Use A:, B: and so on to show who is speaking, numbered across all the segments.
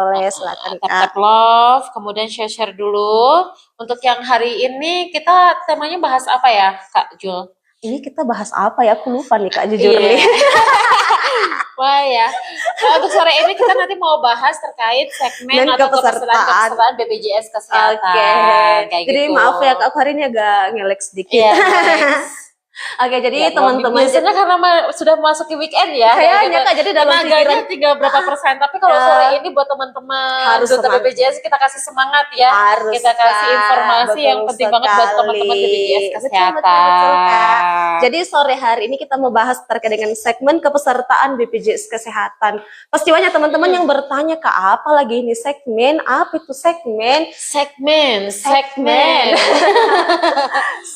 A: Boleh, silakan
B: Tap-tap
A: Kak.
B: love, kemudian share-share dulu. Untuk yang hari ini kita temanya bahas apa ya, Kak Jul?
A: Ini kita bahas apa ya? Aku lupa nih Kak, jujur
B: Iya.
A: nih.
B: Wah ya. Nah, untuk sore ini kita nanti mau bahas terkait segmen
A: Dan
B: atau
A: kepesertaan.
B: kepesertaan BPJS Kesehatan.
A: Oke.
B: Kayak
A: Jadi
B: gitu.
A: maaf ya Kak, aku hari ini agak ngelek sedikit.
B: Iya, Alex.
A: Oke, jadi
B: Ya,
A: teman-teman
B: biasanya karena sudah masuk ke weekend ya.
A: kayaknya Kak, jadi dalam
B: tenaganya
A: pikiran
B: tinggal berapa persen. Tapi kalau
A: Ya.
B: sore ini buat teman-teman
A: Harus
B: duta
A: semangat.
B: BPJS kita kasih semangat ya.
A: Harus,
B: Kita kasih
A: Kak.
B: informasi yang
A: Betul
B: penting banget buat teman-teman
A: sekali.
B: BPJS
A: Betul,
B: Kesehatan.
A: betul, Kak. Jadi sore hari ini kita membahas terkait dengan segmen kepesertaan BPJS Kesehatan. Pasti banyak teman-teman yang bertanya, Kak, apa lagi ini segmen? Apa itu segmen?
B: segmen.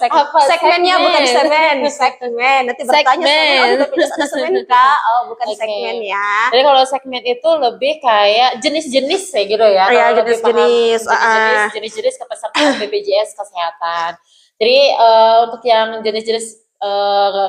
A: Apa segmennya
B: segmen?
A: bukan semen, segmen. Nanti bertanya
B: Segmen.
A: segmen, oh BPJS ada semen, Kak. Oh, bukan
B: Oke.
A: segmen ya.
B: Jadi kalau segmen itu lebih kayak jenis-jenis ya gitu ya.
A: Iya,
B: Kalau lebih paham
A: jenis-jenis,
B: jenis-jenis kepesertaan BPJS Kesehatan. Jadi untuk yang jenis-jenis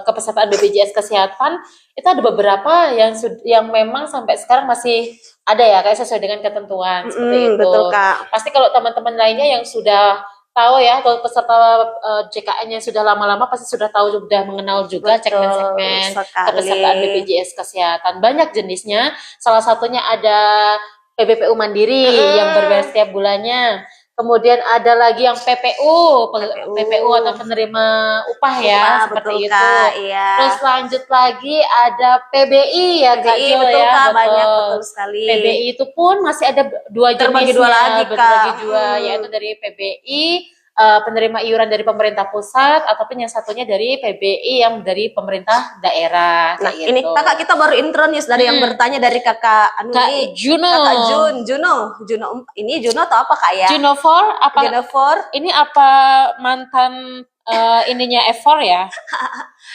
B: kepesertaan BPJS Kesehatan itu ada beberapa yang memang sampai sekarang masih ada ya, kayak sesuai dengan ketentuan seperti itu.
A: Betul, Kak.
B: Pasti kalau teman-teman lainnya yang sudah tahu ya, kalau peserta JKN-nya sudah lama-lama pasti sudah tahu, sudah mengenal juga
A: Betul
B: segmen-segmen
A: sekali.
B: kepesertaan BPJS Kesehatan. Banyak jenisnya, salah satunya ada PBPU Mandiri yang berbayar setiap bulannya. Kemudian ada lagi yang PPU atau penerima upah ya, seperti
A: betul,
B: itu.
A: Kak, iya.
B: Terus lanjut lagi ada PBI ya, Kak
A: PBI,
B: Jo,
A: betul,
B: ya,
A: Kak, banyak, betul sekali.
B: PBI itu pun masih ada dua
A: Terbagi
B: jenisnya,
A: dua lagi, Kak.
B: berbagi dua, yaitu dari PBI penerima iuran dari pemerintah pusat, ataupun yang satunya dari PBI yang dari pemerintah daerah.
A: Nah,
B: kayak
A: ini
B: gitu.
A: Kakak kita baru intro nih dari yang bertanya dari Kakak
B: Kak Juno.
A: Kakak Juno. Ini Juno atau apa Kak ya?
B: Junofor apa?
A: Junofor.
B: Ini apa mantan ininya Efor ya?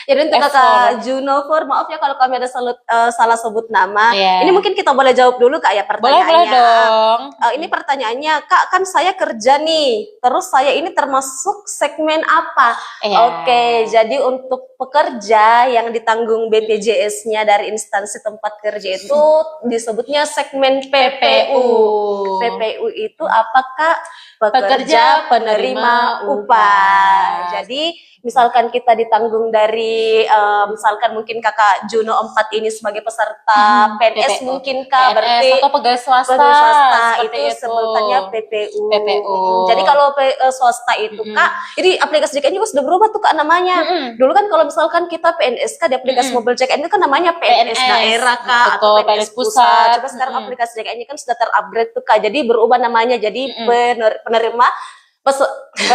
A: Jadi untuk
B: F4.
A: Kakak Junofor, maaf ya kalau kami ada salah sebut nama.
B: Iya.
A: Ini mungkin kita boleh jawab dulu Kak ya pertanyaannya.
B: Boleh dong.
A: Ini pertanyaannya, Kak, kan saya kerja nih, terus saya ini termasuk segmen apa?
B: Iya.
A: Oke, jadi untuk pekerja yang ditanggung BPJS-nya dari instansi tempat kerja itu disebutnya segmen PPU. PPU itu apakah pekerja penerima upah? Jadi misalkan kita ditanggung dari misalkan mungkin Kakak Juno 4 ini sebagai peserta PNS
B: PPU.
A: mungkin Kak,
B: PNS
A: berarti
B: atau pegawai swasta,
A: itu sebutannya PPU.
B: PPU.
A: Jadi kalau swasta itu Kak, jadi aplikasi JKN juga sudah berubah tuh Kak namanya. Dulu kan kalau misalkan kita PNS Kak di aplikasi mobil JKN itu kan namanya PNS daerah Kak, atau PNS pusat. Coba sekarang aplikasi JKN ini kan sudah terupgrade tuh Kak. Jadi berubah namanya jadi penerima pekerja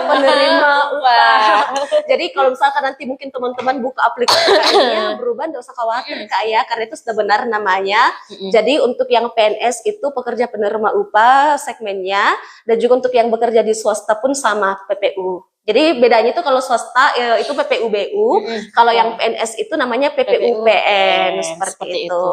A: penerima upah. Jadi kalau misalkan nanti mungkin teman-teman buka aplikasi KN-nya berubah, nggak usah khawatir Kak ya, karena itu sudah benar namanya. Jadi untuk yang PNS itu pekerja penerima upah segmennya, dan juga untuk yang bekerja di swasta pun sama PPU. Jadi bedanya itu kalau swasta itu PPUBU, kalau yang PNS itu namanya PPUPN, seperti itu.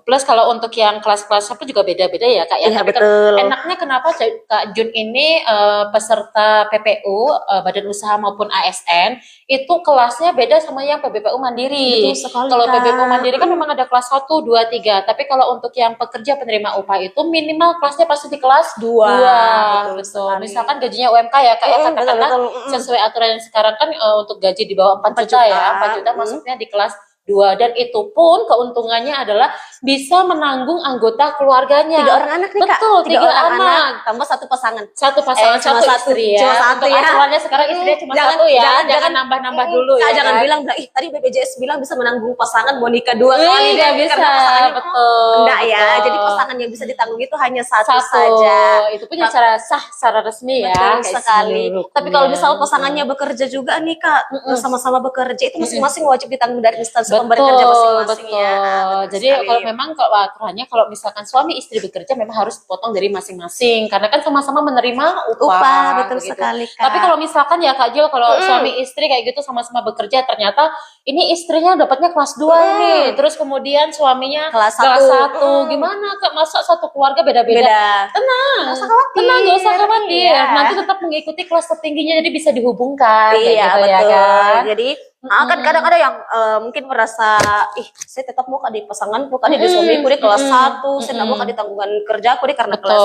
B: Plus kalau untuk yang kelas-kelasnya pun juga beda-beda ya Kak ya.
A: Iya,
B: tapi
A: betul.
B: Enaknya kenapa Kak Jun ini peserta PPU Badan Usaha maupun ASN itu kelasnya beda sama yang PBPU Mandiri. Kalau PBPU Mandiri kan memang ada kelas 1, 2, 3. Tapi kalau untuk yang pekerja penerima upah itu minimal kelasnya pasti di kelas 2. Betul. Misalkan gajinya UMK ya Kak ya, katakanlah sesuai aturan yang sekarang kan untuk gaji di bawah 4 juta ya, 4 juta masuknya di kelas 2, dan itu pun keuntungannya adalah bisa menanggung anggota keluarganya.
A: 3 orang anak nih Kak.
B: Betul, 3 anak
A: tambah 1 pasangan.
B: Satu pasangan, satu istri ya.
A: Cuma satu
B: untuk
A: ya.
B: aturannya sekarang istrinya cuma satu ya. Jangan nambah-nambah dulu
A: Kak,
B: ya.
A: jangan bilang, tadi BPJS bilang bisa menanggung pasangan mau nikah 2 kali.
B: Nggak bisa,
A: betul. Enggak ya,
B: betul.
A: jadi pasangan yang bisa ditanggung itu hanya satu saja.
B: Itu punya cara sah, secara resmi ya.
A: Betul sekali. Tapi kalau misal pasangannya bekerja juga nih Kak, sama-sama bekerja, itu masing-masing wajib ditanggung dari instansi pemberi kerja masing-masing ya.
B: Jadi kalau memang kalau aturannya kalau misalkan suami istri bekerja memang harus potong dari masing-masing karena kan sama-sama menerima upah.
A: Betul
B: begitu.
A: sekali Kak.
B: Tapi kalau misalkan ya Kak Jo, kalau suami istri kayak gitu sama-sama bekerja, ternyata ini istrinya dapatnya kelas 2 ini, terus kemudian suaminya kelas 1. Gimana Kak? Masa satu keluarga beda-beda? Tenang, nggak usah khawatir.
A: Iya.
B: Nanti tetap mengikuti kelas tertingginya, jadi bisa dihubungkan.
A: Iya,
B: kayak gitu,
A: betul.
B: ya kan?
A: Jadi Kan kadang-kadang yang mungkin merasa, ih saya tetap mau di pasanganku, kan di suamiku di kelas 1, saya nggak mau di tanggungan kerjaku di karena kelas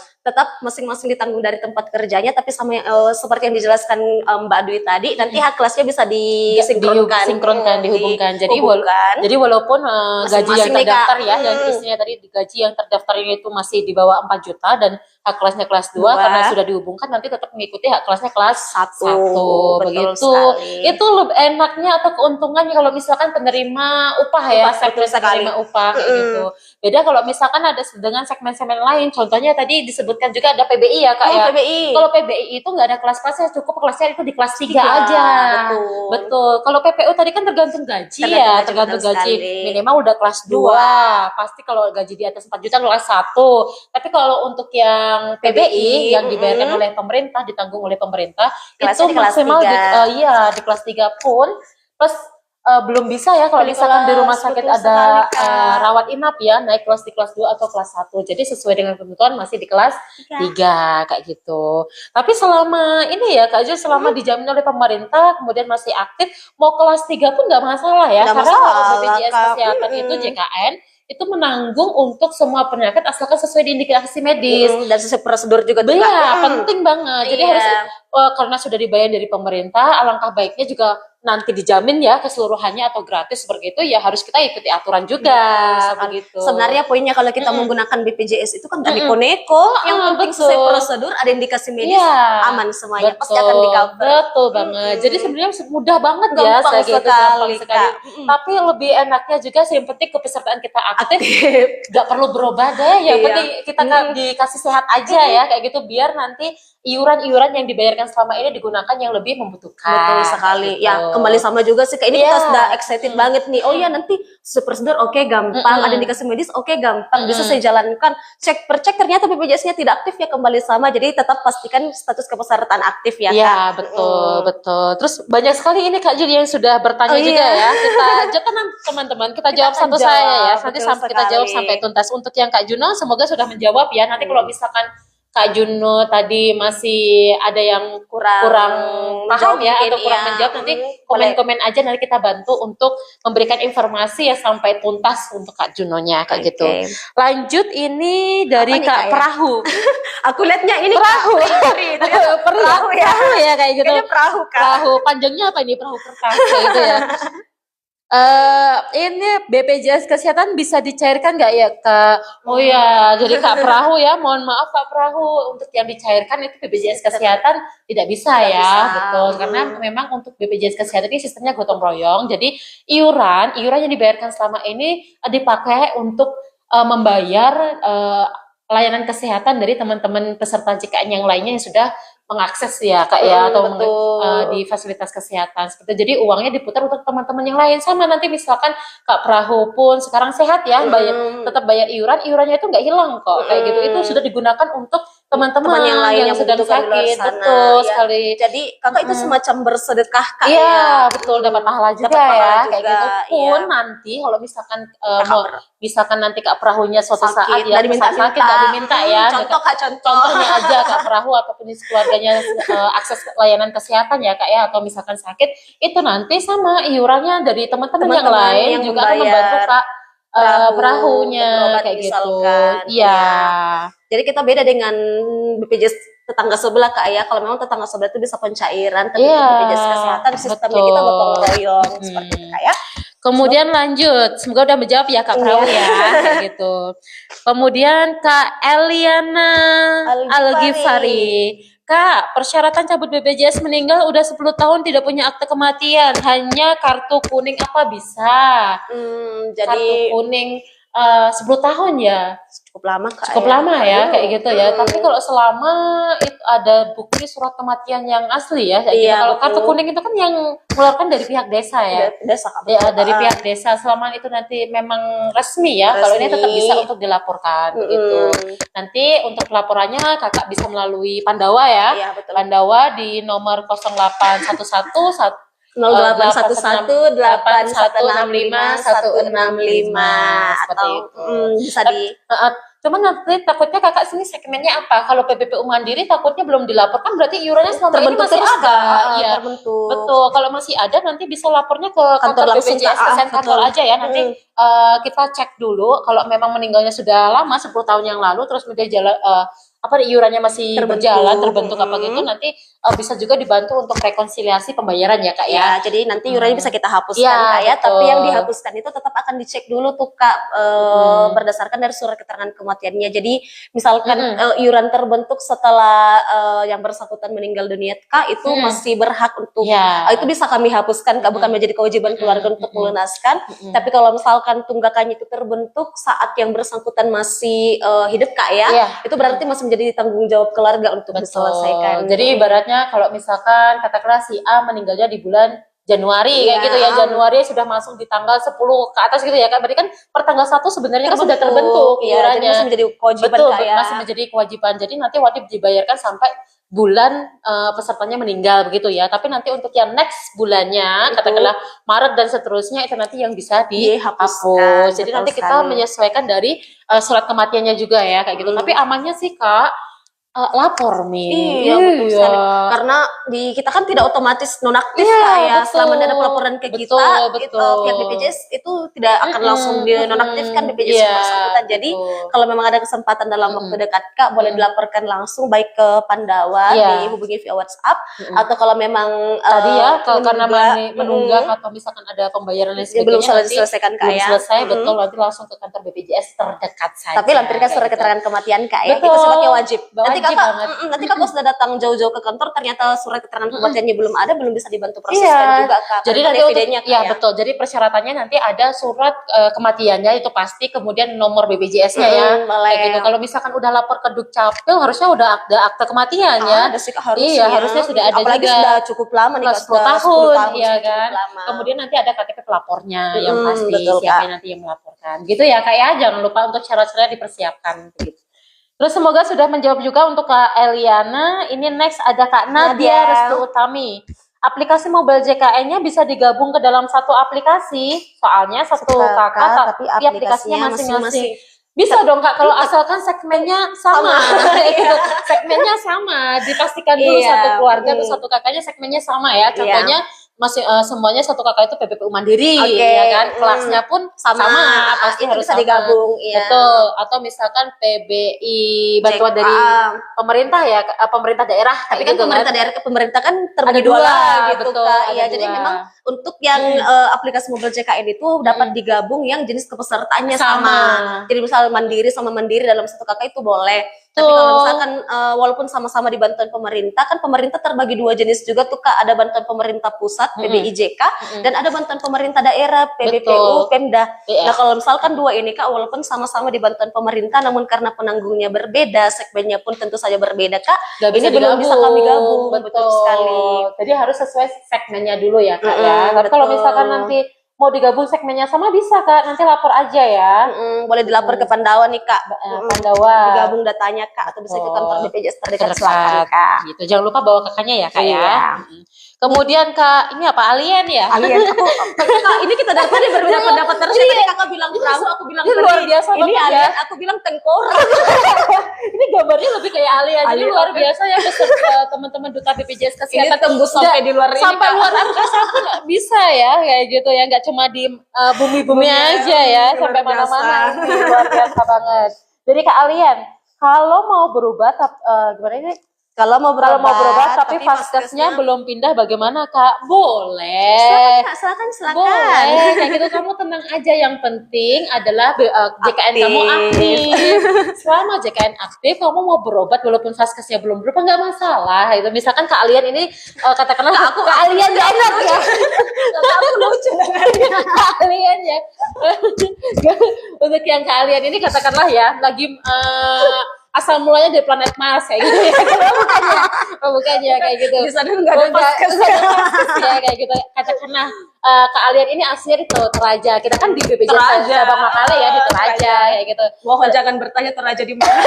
A: 2, tetap masing-masing ditanggung dari tempat kerjanya, tapi sama seperti yang dijelaskan Mbak Dwi tadi, nanti hak kelasnya bisa dihubungkan.
B: Jadi walaupun gaji yang
A: Masing-masing nih,
B: terdaftar
A: Kak.
B: ya, dan istrinya tadi gaji yang terdaftar ini itu masih di bawah 4 juta dan hak kelasnya kelas 2 karena sudah dihubungkan, nanti tetap mengikuti hak kelasnya kelas 1. Begitu.
A: Sekali.
B: Itu lebih enaknya atau keuntungannya kalau misalkan penerima upah ya, segmen penerima upah gitu. Beda kalau misalkan ada dengan segmen-segmen lain, contohnya tadi disebutkan juga ada PBI ya Kak ya.
A: PBI.
B: Kalau PBI itu nggak ada kelas-kelasnya, cukup kelasnya itu di kelas 3 aja. Betul. Kalau PPU tadi kan tergantung gaji ya, tergantung gaji. Minimal udah kelas 2. Pasti kalau gaji di atas 4 juta kelas 1. Tapi kalau untuk yang PBI yang dibayarkan oleh pemerintah, ditanggung oleh pemerintah,
A: kelasnya
B: itu maksimal di kelas 3 pun plus belum bisa ya kalau misalkan di rumah sakit ada rawat inap ya, naik kelas di kelas 2 atau kelas 1. Jadi sesuai dengan kebutuhan masih di kelas 3 kayak gitu. Tapi selama ini ya Kak Jo, selama dijamin oleh pemerintah kemudian masih aktif, mau kelas 3 pun nggak masalah ya. Karena BPJS Kesehatan itu JKN itu menanggung untuk semua penyakit asalkan sesuai di indikasi medis
A: dan sesuai prosedur juga.
B: Iya, penting banget. Jadi harus karena sudah dibayar dari pemerintah, alangkah baiknya juga nanti dijamin ya keseluruhannya atau gratis seperti itu, ya harus kita ikuti aturan juga begitu.
A: Sebenarnya poinnya kalau kita menggunakan BPJS itu kan gak neko-neko, yang penting sesuai prosedur, ada indikasi medis, aman semuanya, pasti akan di-cover.
B: Betul banget. Jadi sebenarnya mudah banget ya, gampang sekali. Tapi lebih enaknya juga sih, yang penting kepesertaan kita aktif, gak perlu berobat deh, yang penting kita dikasih sehat aja ya, kayak gitu, biar nanti iuran-iuran yang dibayarkan selama ini digunakan yang lebih membutuhkan.
A: Betul sekali.
B: Gitu.
A: Ya, kembali sama juga sih. Kayak ini kita sudah excited banget nih. Oh ya, nanti prosedur gampang. Ada indikasi medis gampang. Bisa saya jalankan. Cek per cek ternyata BPJS-nya tidak aktif ya, kembali sama. Jadi tetap pastikan status kepesertaan aktif ya, Kak.
B: Iya, betul. Terus banyak sekali ini Kak Juli yang sudah bertanya juga ya. Kita tenang teman-teman, kita jawab satu saya ya. Nanti kita jawab sampai tuntas. Untuk yang Kak Juno semoga sudah menjawab ya. Nanti kalau misalkan Kak Juno tadi masih ada yang kurang paham ya atau kurang menjawab, nanti komen-komen aja, nanti kita bantu untuk memberikan informasi ya sampai tuntas untuk Kak Junonya kayak gitu. Lanjut, ini dari Kak Perahu.
A: Aku lihatnya ini
B: perahu.
A: Perahu ya
B: kayak gitu.
A: Kayaknya perahu, Kak.
B: Perahu panjangnya apa ini? Perahu kertas kayak gitu ya. Ini BPJS Kesehatan bisa dicairkan nggak ya Kak? Oh ya, jadi Kak Perahu ya, mohon maaf Kak Perahu, untuk yang dicairkan itu BPJS Kesehatan tidak bisa ya, betul. Karena memang untuk BPJS Kesehatan ini sistemnya gotong royong, jadi iuran yang dibayarkan selama ini dipakai untuk membayar layanan kesehatan dari teman-teman peserta JKN yang lainnya yang sudah mengakses ya Kak ya, atau di fasilitas kesehatan seperti itu. Jadi uangnya diputar untuk teman-teman yang lain. Sama nanti misalkan Kak Perahu pun sekarang sehat ya, tetap bayar iurannya itu nggak hilang kok kayak gitu. Itu sudah digunakan untuk teman-teman yang lain yang sedang sakit. Betul sekali.
A: Jadi Kakak itu semacam bersedekah Kak.
B: Iya, betul, dapat pahala juga ya kayak gitu. Pun nanti kalau misalkan nanti Kak Perahunya suatu saat ya sakit nggak diminta ya. Contohnya aja Kak Perahu ataupun keluarga akses layanan kesehatan ya Kak ya, atau misalkan sakit, itu nanti sama iurannya dari teman-teman yang lain yang juga akan membantu Kak Perahunya kayak gitu. Iya.
A: Jadi kita beda dengan BPJS tetangga sebelah Kak ya. Kalau memang tetangga sebelah itu bisa pencairan, tapi BPJS Kesehatan sistemnya kita gotong royong seperti itu Kak ya.
B: Kemudian lanjut, semoga udah menjawab ya Kak Perahu ya, kayak gitu. Kemudian Kak Eliana Al-Ghifari. Kak, persyaratan cabut BPJS meninggal udah 10 tahun tidak punya akte kematian, hanya kartu kuning apa bisa? Jadi kartu kuning 10 tahun ya.
A: Cukup lama Kak.
B: Cukup lama ya kayak gitu ya. Tapi kalau selama itu ada bukti surat kematian yang asli ya, gitu. Kalau kartu kuning itu kan yang mengeluarkan dari pihak desa ya. Dari pihak desa. Selama itu nanti memang resmi ya. Kalau ini tetap bisa untuk dilaporkan gitu. Nanti untuk laporannya Kakak bisa melalui Pandawa ya.
A: Iya, betul.
B: Pandawa di nomor 0811
A: 0811 8165 165
B: seperti
A: atau
B: itu.
A: bisa di
B: Cuman nanti takutnya kakak sini segmennya apa? Kalau PBPU Mandiri takutnya belum dilaporkan, berarti iurannya selama ini masih
A: terus,
B: ada.
A: Kak.
B: Iya,
A: Terbentuk.
B: betul. Kalau masih ada nanti bisa lapornya ke kantor
A: langsung,
B: BPJS,
A: Kak.
B: ke kantor aja ya. Nanti kita cek dulu. Kalau memang meninggalnya sudah lama, 10 tahun yang lalu, terus dia jalan iurannya masih berjalan terbentuk apa gitu, nanti bisa juga dibantu untuk rekonsiliasi pembayaran ya Kak ya.
A: Jadi nanti iurannya bisa kita hapuskan
B: Ya,
A: Kak ya,
B: betul.
A: tapi yang dihapuskan itu tetap akan dicek dulu tuh Kak, berdasarkan dari surat keterangan kematiannya. Jadi misalkan iuran terbentuk setelah yang bersangkutan meninggal dunia Kak, itu masih berhak untuk itu bisa kami hapuskan Kak, bukan menjadi kewajiban keluarga untuk melunaskan. Tapi kalau misalkan tunggakannya itu terbentuk saat yang bersangkutan masih hidup Kak ya, itu berarti masih menjadi tanggung jawab keluarga untuk diselesaikan.
B: Jadi ibaratnya kalau misalkan katakanlah si A meninggalnya di bulan Januari kayak gitu ya, Januari sudah masuk di tanggal 10 ke atas gitu ya kan, berarti kan per tanggal 1 sebenarnya kan sudah terbentuk iurannya.
A: Jadi masih menjadi kewajiban Kak ya.
B: Masih menjadi kewajiban. Jadi nanti wajib dibayarkan sampai bulan pesertanya meninggal begitu ya. Tapi nanti untuk yang next bulannya, katakanlah Maret dan seterusnya, itu nanti yang bisa dihapus. Jadi nanti kita menyesuaikan dari surat kematiannya juga ya kayak gitu. Tapi amannya sih Kak, lapor nih.
A: Iya, betul sekali. Karena kita kan tidak otomatis nonaktif Kak ya. Selama ada pelaporan ke kita, pihak BPJS itu tidak akan langsung dinonaktifkan BPJS bersangkutan. Jadi kalau memang ada kesempatan dalam waktu dekat Kak, boleh dilaporkan langsung baik ke Pandawa, dihubungi via WhatsApp, atau kalau memang
B: tadi ya karena menunggak atau misalkan ada pembayaran dan sebagainya
A: belum selesaikan Kak ya.
B: Selesai, betul, nanti langsung ke kantor BPJS terdekat saja.
A: Tapi lampirkan surat keterangan kematian Kak ya. Itu sifatnya wajib. Nanti kakak sudah datang jauh-jauh ke kantor, ternyata surat keterangan kematiannya belum ada, belum bisa dibantu proseskan juga Kak.
B: Jadi nanti betul. Jadi persyaratannya nanti ada surat kematiannya itu pasti, kemudian nomor BPJS-nya ya. Kayak gitu. Kalau misalkan udah lapor ke Dukcapil, harusnya udah ada akta kematian ya.
A: Ada sih Kak, harusnya.
B: Harusnya sudah ada
A: apalagi
B: juga.
A: Sudah cukup lama nih Kak,
B: 10 tahun ya kan.
A: Lama.
B: Kemudian nanti ada KTP pelapornya yang pasti, siapa nanti yang melaporkan. Gitu ya Kak ya. Jangan lupa untuk syarat-syarat dipersiapkan gitu. Terus semoga sudah menjawab juga untuk Kak Eliana. Ini next ada Kak Nadia Restu Utami. Aplikasi mobile JKN-nya bisa digabung ke dalam satu aplikasi. Soalnya satu kakak tapi aplikasinya masing-masing. Bisa dong Kak, kalau asalkan segmennya sama. Segmennya sama, dipastikan dulu satu keluarga atau satu kakaknya segmennya sama ya. Contohnya masih semuanya satu kakak itu PBPU Mandiri ya kan, kelasnya pun sama pasti harus
A: bisa digabung.
B: Betul. Atau misalkan PBI bantuan dari pemerintah ya, pemerintah daerah,
A: tapi kan pemerintah daerah ke pemerintah kan terbagi dua gitu Kak. Iya, jadi memang untuk yang aplikasi mobile JKN itu dapat digabung yang jenis kepesertaannya sama. Jadi misal mandiri sama mandiri dalam satu kakak itu boleh. Tapi kalau misalkan walaupun sama-sama di bantuan pemerintah, kan pemerintah terbagi dua jenis juga tuh Kak. Ada bantuan pemerintah pusat PBIJK dan ada bantuan pemerintah daerah PBPU Pemda. Nah kalau misalkan dua ini Kak, walaupun sama-sama di bantuan pemerintah, namun karena penanggungnya berbeda, segmennya pun tentu saja berbeda Kak. Ini belum bisa kami gabung. Betul sekali.
B: Jadi harus sesuai segmennya dulu ya Kak ya. Tapi kalau misalkan nanti mau digabung segmennya sama bisa Kak, nanti lapor aja ya.
A: Boleh dilapor ke Pandawa nih Kak.
B: Pandawa.
A: Digabung datanya Kak, atau bisa ke kantor BPJS terdekat selatan Kak.
B: Gitu. Jangan lupa bawa kakaknya ya Kak ya. Kemudian Kak, ini apa, alien ya?
A: Alien. Kak, ini kita dapat berbeda pendapat terus. Tadi Kakak bilang perahu, aku bilang
B: luar biasa.
A: Ini alien, aku bilang tengkorak.
B: Ini gambarnya lebih kayak alien. Jadi luar biasa ya, teman-teman duta BPJS Kesehatan.
A: Ini tembus sampai di luar ini.
B: Sampai luar angkasa pun bisa ya, kayak gitu ya. Nggak cuma di bumi-bumi aja ya, sampai mana-mana. Luar biasa banget. Jadi Kak Alien, kalau mau berubah, gimana ini?
A: Kalau mau berobat
B: tapi vaskesnya belum pindah, bagaimana Kak? Boleh.
A: Silakan.
B: Boleh. Kayak gitu, kamu tenang aja. Yang penting adalah JKN kamu aktif. Selama JKN aktif, kamu mau berobat walaupun vaskesnya belum berubah, nggak masalah. Itu misalkan Kak Alian ini katakanlah Kak Alian gak enak ya.
A: Aku lucu dengan
B: Kak Alian ya. Untuk yang Kak Alian ini katakanlah ya lagi asal mulanya dari planet Mars kayak gitu ya. Bukannya kayak gitu.
A: Di sana enggak ada vaskes
B: ya kayak gitu. Katakanlah Kak Alian ini aslinya di Toraja. Kita kan di BPJS Cabang Makale ya, di Toraja kayak gitu.
A: Mohon jangan bertanya Toraja di mana.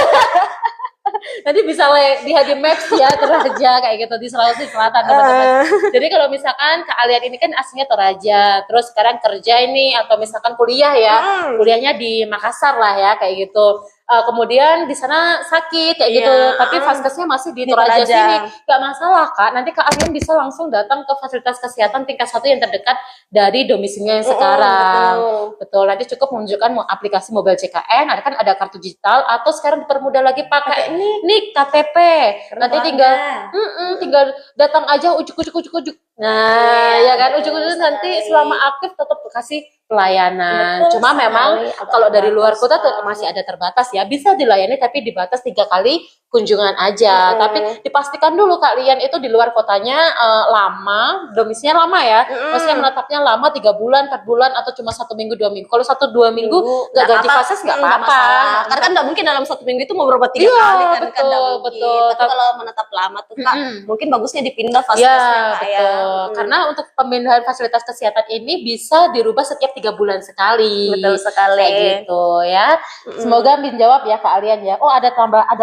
B: Nanti bisa di Hadi Maps ya, Toraja kayak gitu, di Sulawesi Selatan teman-teman. Jadi kalau misalkan Kak Alian ini kan aslinya Toraja, terus sekarang kerja ini atau misalkan kuliah ya, kuliahnya di Makassar lah ya kayak gitu. kemudian di sana sakit kayak gitu, tapi vaskesnya masih di Toraja sini, nggak masalah Kak. Nanti Kak Alian bisa langsung datang ke fasilitas kesehatan tingkat 1 yang terdekat dari domisilinya yang sekarang. Betul. Nanti cukup menunjukkan aplikasi mobile JKN, kan ada kartu digital, atau sekarang dipermudah lagi pakai nik KTP. Nanti tinggal datang aja ujuk. Nah, ya kan ujuk-ujuk nanti selama aktif tetap kasih pelayanan. Cuma memang kalau dari luar kota masih ada terbatas ya, bisa dilayani tapi dibatas 3 kali kunjungan aja. Tapi dipastikan dulu kalian itu di luar kotanya lama, domisilinya lama ya. Maksudnya menetapnya lama 3 bulan, 4 bulan, atau cuma 1 minggu 2 minggu. Kalau 1-2 minggu nggak ganti fases nggak apa-apa.
A: Karena kan nggak mungkin dalam 1 minggu itu mau berobat 3 kali kan. Betul. Tapi kalau menetap lama tuh Kak, mungkin bagusnya dipindah faskesnya Kak ya.
B: Karena untuk pemindahan fasilitas kesehatan ini bisa dirubah setiap 3 bulan sekali.
A: Betul sekali.
B: Kayak gitu ya. Semoga menjawab ya Kak Alian ya. Oh, ada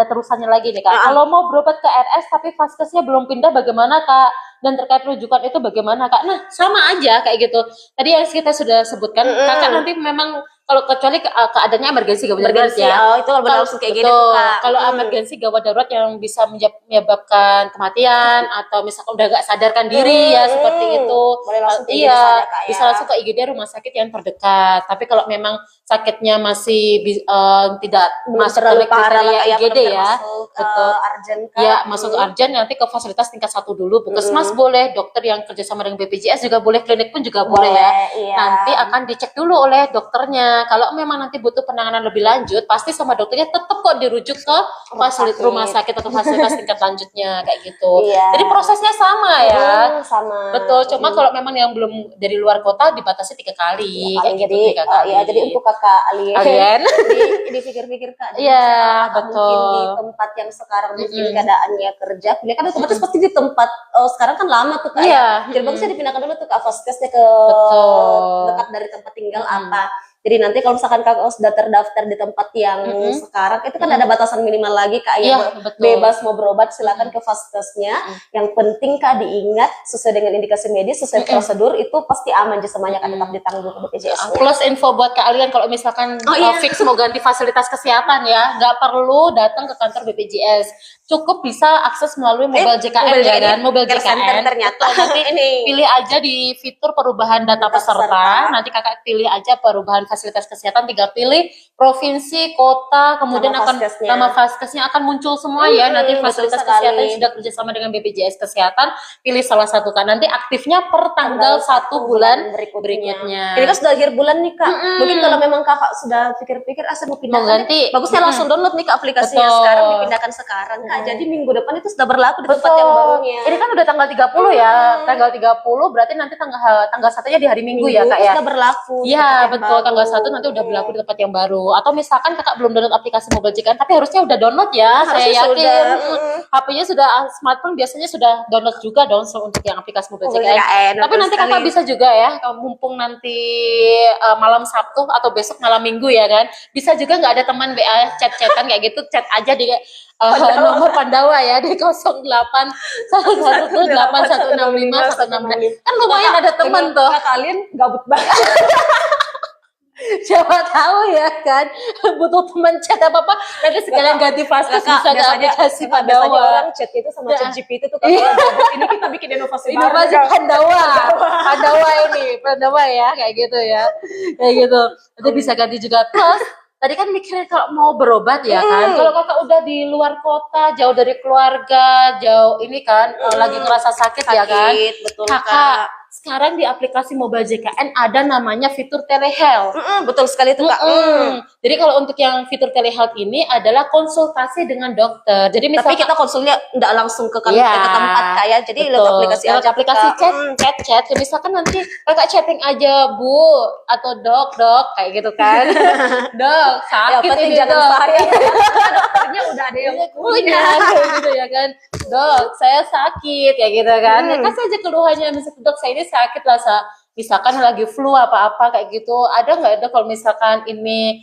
B: terusannya lagi nih Kak. Kalau mau berobat ke RS tapi vaskesnya belum pindah bagaimana Kak? Dan terkait rujukan itu bagaimana Kak? Nah, sama aja kayak gitu. Tadi yang kita sudah sebutkan, Kakak nanti memang kalau kecuali keadaannya emergensi gawat darurat ya.
A: Itu benar langsung kayak gini tuh Kak.
B: Kalau emergensi gawat darurat yang bisa menyebabkan kematian atau misalkan udah gak sadarkan diri ya seperti itu.
A: Boleh langsung
B: bisa langsung ke IGD rumah sakit yang terdekat. Tapi kalau memang sakitnya masih tidak masuk ke kriteria IGD ya, betul.
A: Arjen Kak.
B: Ya, masuk ke arjen nanti ke fasilitas tingkat 1 dulu. Puskesmas boleh, dokter yang kerjasama dengan BPJS juga boleh, klinik pun juga boleh ya. Nanti akan dicek dulu oleh dokternya. Kalau memang nanti butuh penanganan lebih lanjut, pasti sama dokternya tetap kok dirujuk ke fasilitas rumah sakit atau fasilitas tingkat lanjutnya kayak gitu. Jadi prosesnya sama ya.
A: Sama.
B: Betul. Cuma kalau memang yang belum dari luar kota dibatasi 3 kali. Kayak gitu, 3 kali.
A: Ya, jadi untuk Kakak Alien. Dipikir-pikir Kak.
B: Iya, betul.
A: Mungkin di tempat yang sekarang mungkin keadaannya kerja, kuliah kan otomatis pasti di tempat sekarang kan lama tuh Kak. Jadi bagusnya dipindahkan dulu tuh ke vaskesnya ke dekat dari tempat tinggal apa. Jadi nanti kalau misalkan Kakak sudah terdaftar di tempat yang sekarang, itu kan ada batasan minimal lagi Kak ya, bebas mau berobat silakan ke vaskesnya. Yang penting Kak diingat sesuai dengan indikasi medis, sesuai prosedur itu pasti aman semuanya kan tetap ditanggung ke BPJS.
B: Plus info buat Kak Alian kalau misalkan fix mau ganti fasilitas kesehatan ya, nggak perlu datang ke kantor BPJS. Cukup bisa akses melalui mobile JKN ya kan, mobile JKN.
A: Ternyata
B: nanti pilih aja di fitur perubahan data peserta. Nanti Kakak pilih aja perubahan fasilitas kesehatan, tinggal pilih provinsi, kota, kemudian nama vaskesnya akan muncul semua ya. Nanti fasilitas kesehatan yang sudah kerjasama dengan BPJS Kesehatan, pilih salah satu kan. Nanti aktifnya per tanggal 1 bulan berikutnya.
A: Ini kan sudah akhir bulan nih Kak. Mungkin kalau memang Kakak sudah pikir-pikir saya mau pindah
B: ganti,
A: bagusnya langsung download nih ke aplikasinya sekarang, dipindahkan sekarang Kak. Jadi minggu depan itu sudah berlaku di tempat yang barunya.
B: Ini kan udah tanggal 30 ya. Tanggal 30 berarti nanti tanggal 1-nya di hari Minggu ya Kak ya.
A: Sudah berlaku.
B: Iya, betul. Tanggal 1 nanti udah berlaku di tempat yang baru. Atau misalkan Kakak belum download aplikasi mobile JKN, tapi harusnya udah download ya. Saya yakin HP-nya sudah, smartphone biasanya sudah download juga dong untuk yang aplikasi mobile JKN. Tapi nanti Kakak bisa juga ya, mumpung nanti malam Sabtu atau besok malam Minggu ya kan. Bisa juga nggak ada teman WA chat-chatan kayak gitu, chat aja di nomor Pandawa ya di 081118165165. Kan lumayan ada teman tuh.
A: Kalian gabut banget.
B: Siapa tahu ya kan, butuh teman chat apa nanti sekalian ganti vaskes bisa ke aplikasi Pandawa.
A: Orang chat itu sama chat GPT itu kan ini kita bikin inovasi
B: Pandawa ya kayak gitu ya, kayak gitu. Nanti bisa ganti juga. Plus tadi kan mikirin kalau mau berobat ya kan, kalau Kakak udah di luar kota, jauh dari keluarga, jauh ini kan, lagi ngerasa sakit ya kan,
A: betul
B: Kakak sekarang di aplikasi mobile JKN ada namanya fitur telehealth.
A: Betul sekali itu Kak.
B: Jadi kalau untuk yang fitur telehealth ini adalah konsultasi dengan dokter. Jadi misalnya
A: tapi kita konsulnya nggak langsung ke tempat Kak ya. Jadi lewat aplikasi aja.
B: Aplikasi chat. Misalkan nanti Kakak chatting aja Bu atau dok kayak gitu kan. Dok, sakit ini dok. Dokternya udah ada yang punya kayak gitu ya kan. Dok, saya sakit kayak gitu kan. Kasih aja keluhannya, misalkan dok saya ini sakit lah, misalkan lagi flu apa-apa kayak gitu. Ada nggak ada kalau misalkan ini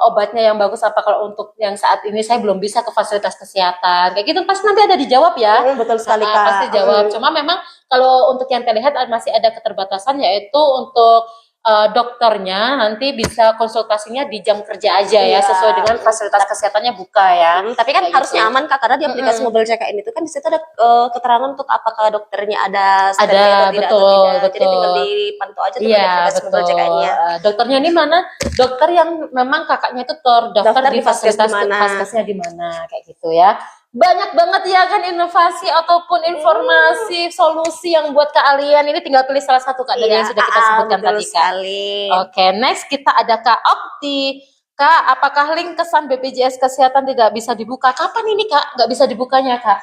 B: obatnya yang bagus apa, kalau untuk yang saat ini saya belum bisa ke fasilitas kesehatan kayak gitu, pasti nanti ada dijawab ya.
A: Betul sekali Kak.
B: Pasti jawab. Cuma memang kalau untuk yang telehealth masih ada keterbatasan, yaitu untuk dokternya nanti bisa konsultasinya di jam kerja aja ya,
A: Iya.
B: sesuai dengan fasilitas kesehatannya buka ya.
A: Tapi kan
B: Kayak
A: harusnya
B: gitu.
A: aman Kak, karena di aplikasi Mobile CKN itu kan di situ ada keterangan untuk apakah dokternya ada
B: Ada,
A: standby atau tidak
B: betul,
A: atau tidak. Jadi
B: betul.
A: tinggal dipantau aja tuh di
B: Iya,
A: aplikasi Mobile
B: betul.
A: CKN-nya.
B: Dokternya ini mana? Dokter yang memang kakaknya itu terdaftar
A: Daftar
B: di
A: di Vaskes
B: fasilitas
A: di mana.
B: Vaskesnya di mana, kayak gitu ya. Banyak banget ya kan inovasi ataupun informasi solusi yang buat kalian ini, tinggal pilih salah satu Kak dari yang sudah kita sebutkan
A: betul
B: tadi Kak.
A: sekali.
B: Oke, next kita ada Kak Opti. Kak, apakah link kesan BPJS Kesehatan tidak bisa dibuka? Kapan ini Kak nggak bisa dibukanya Kak?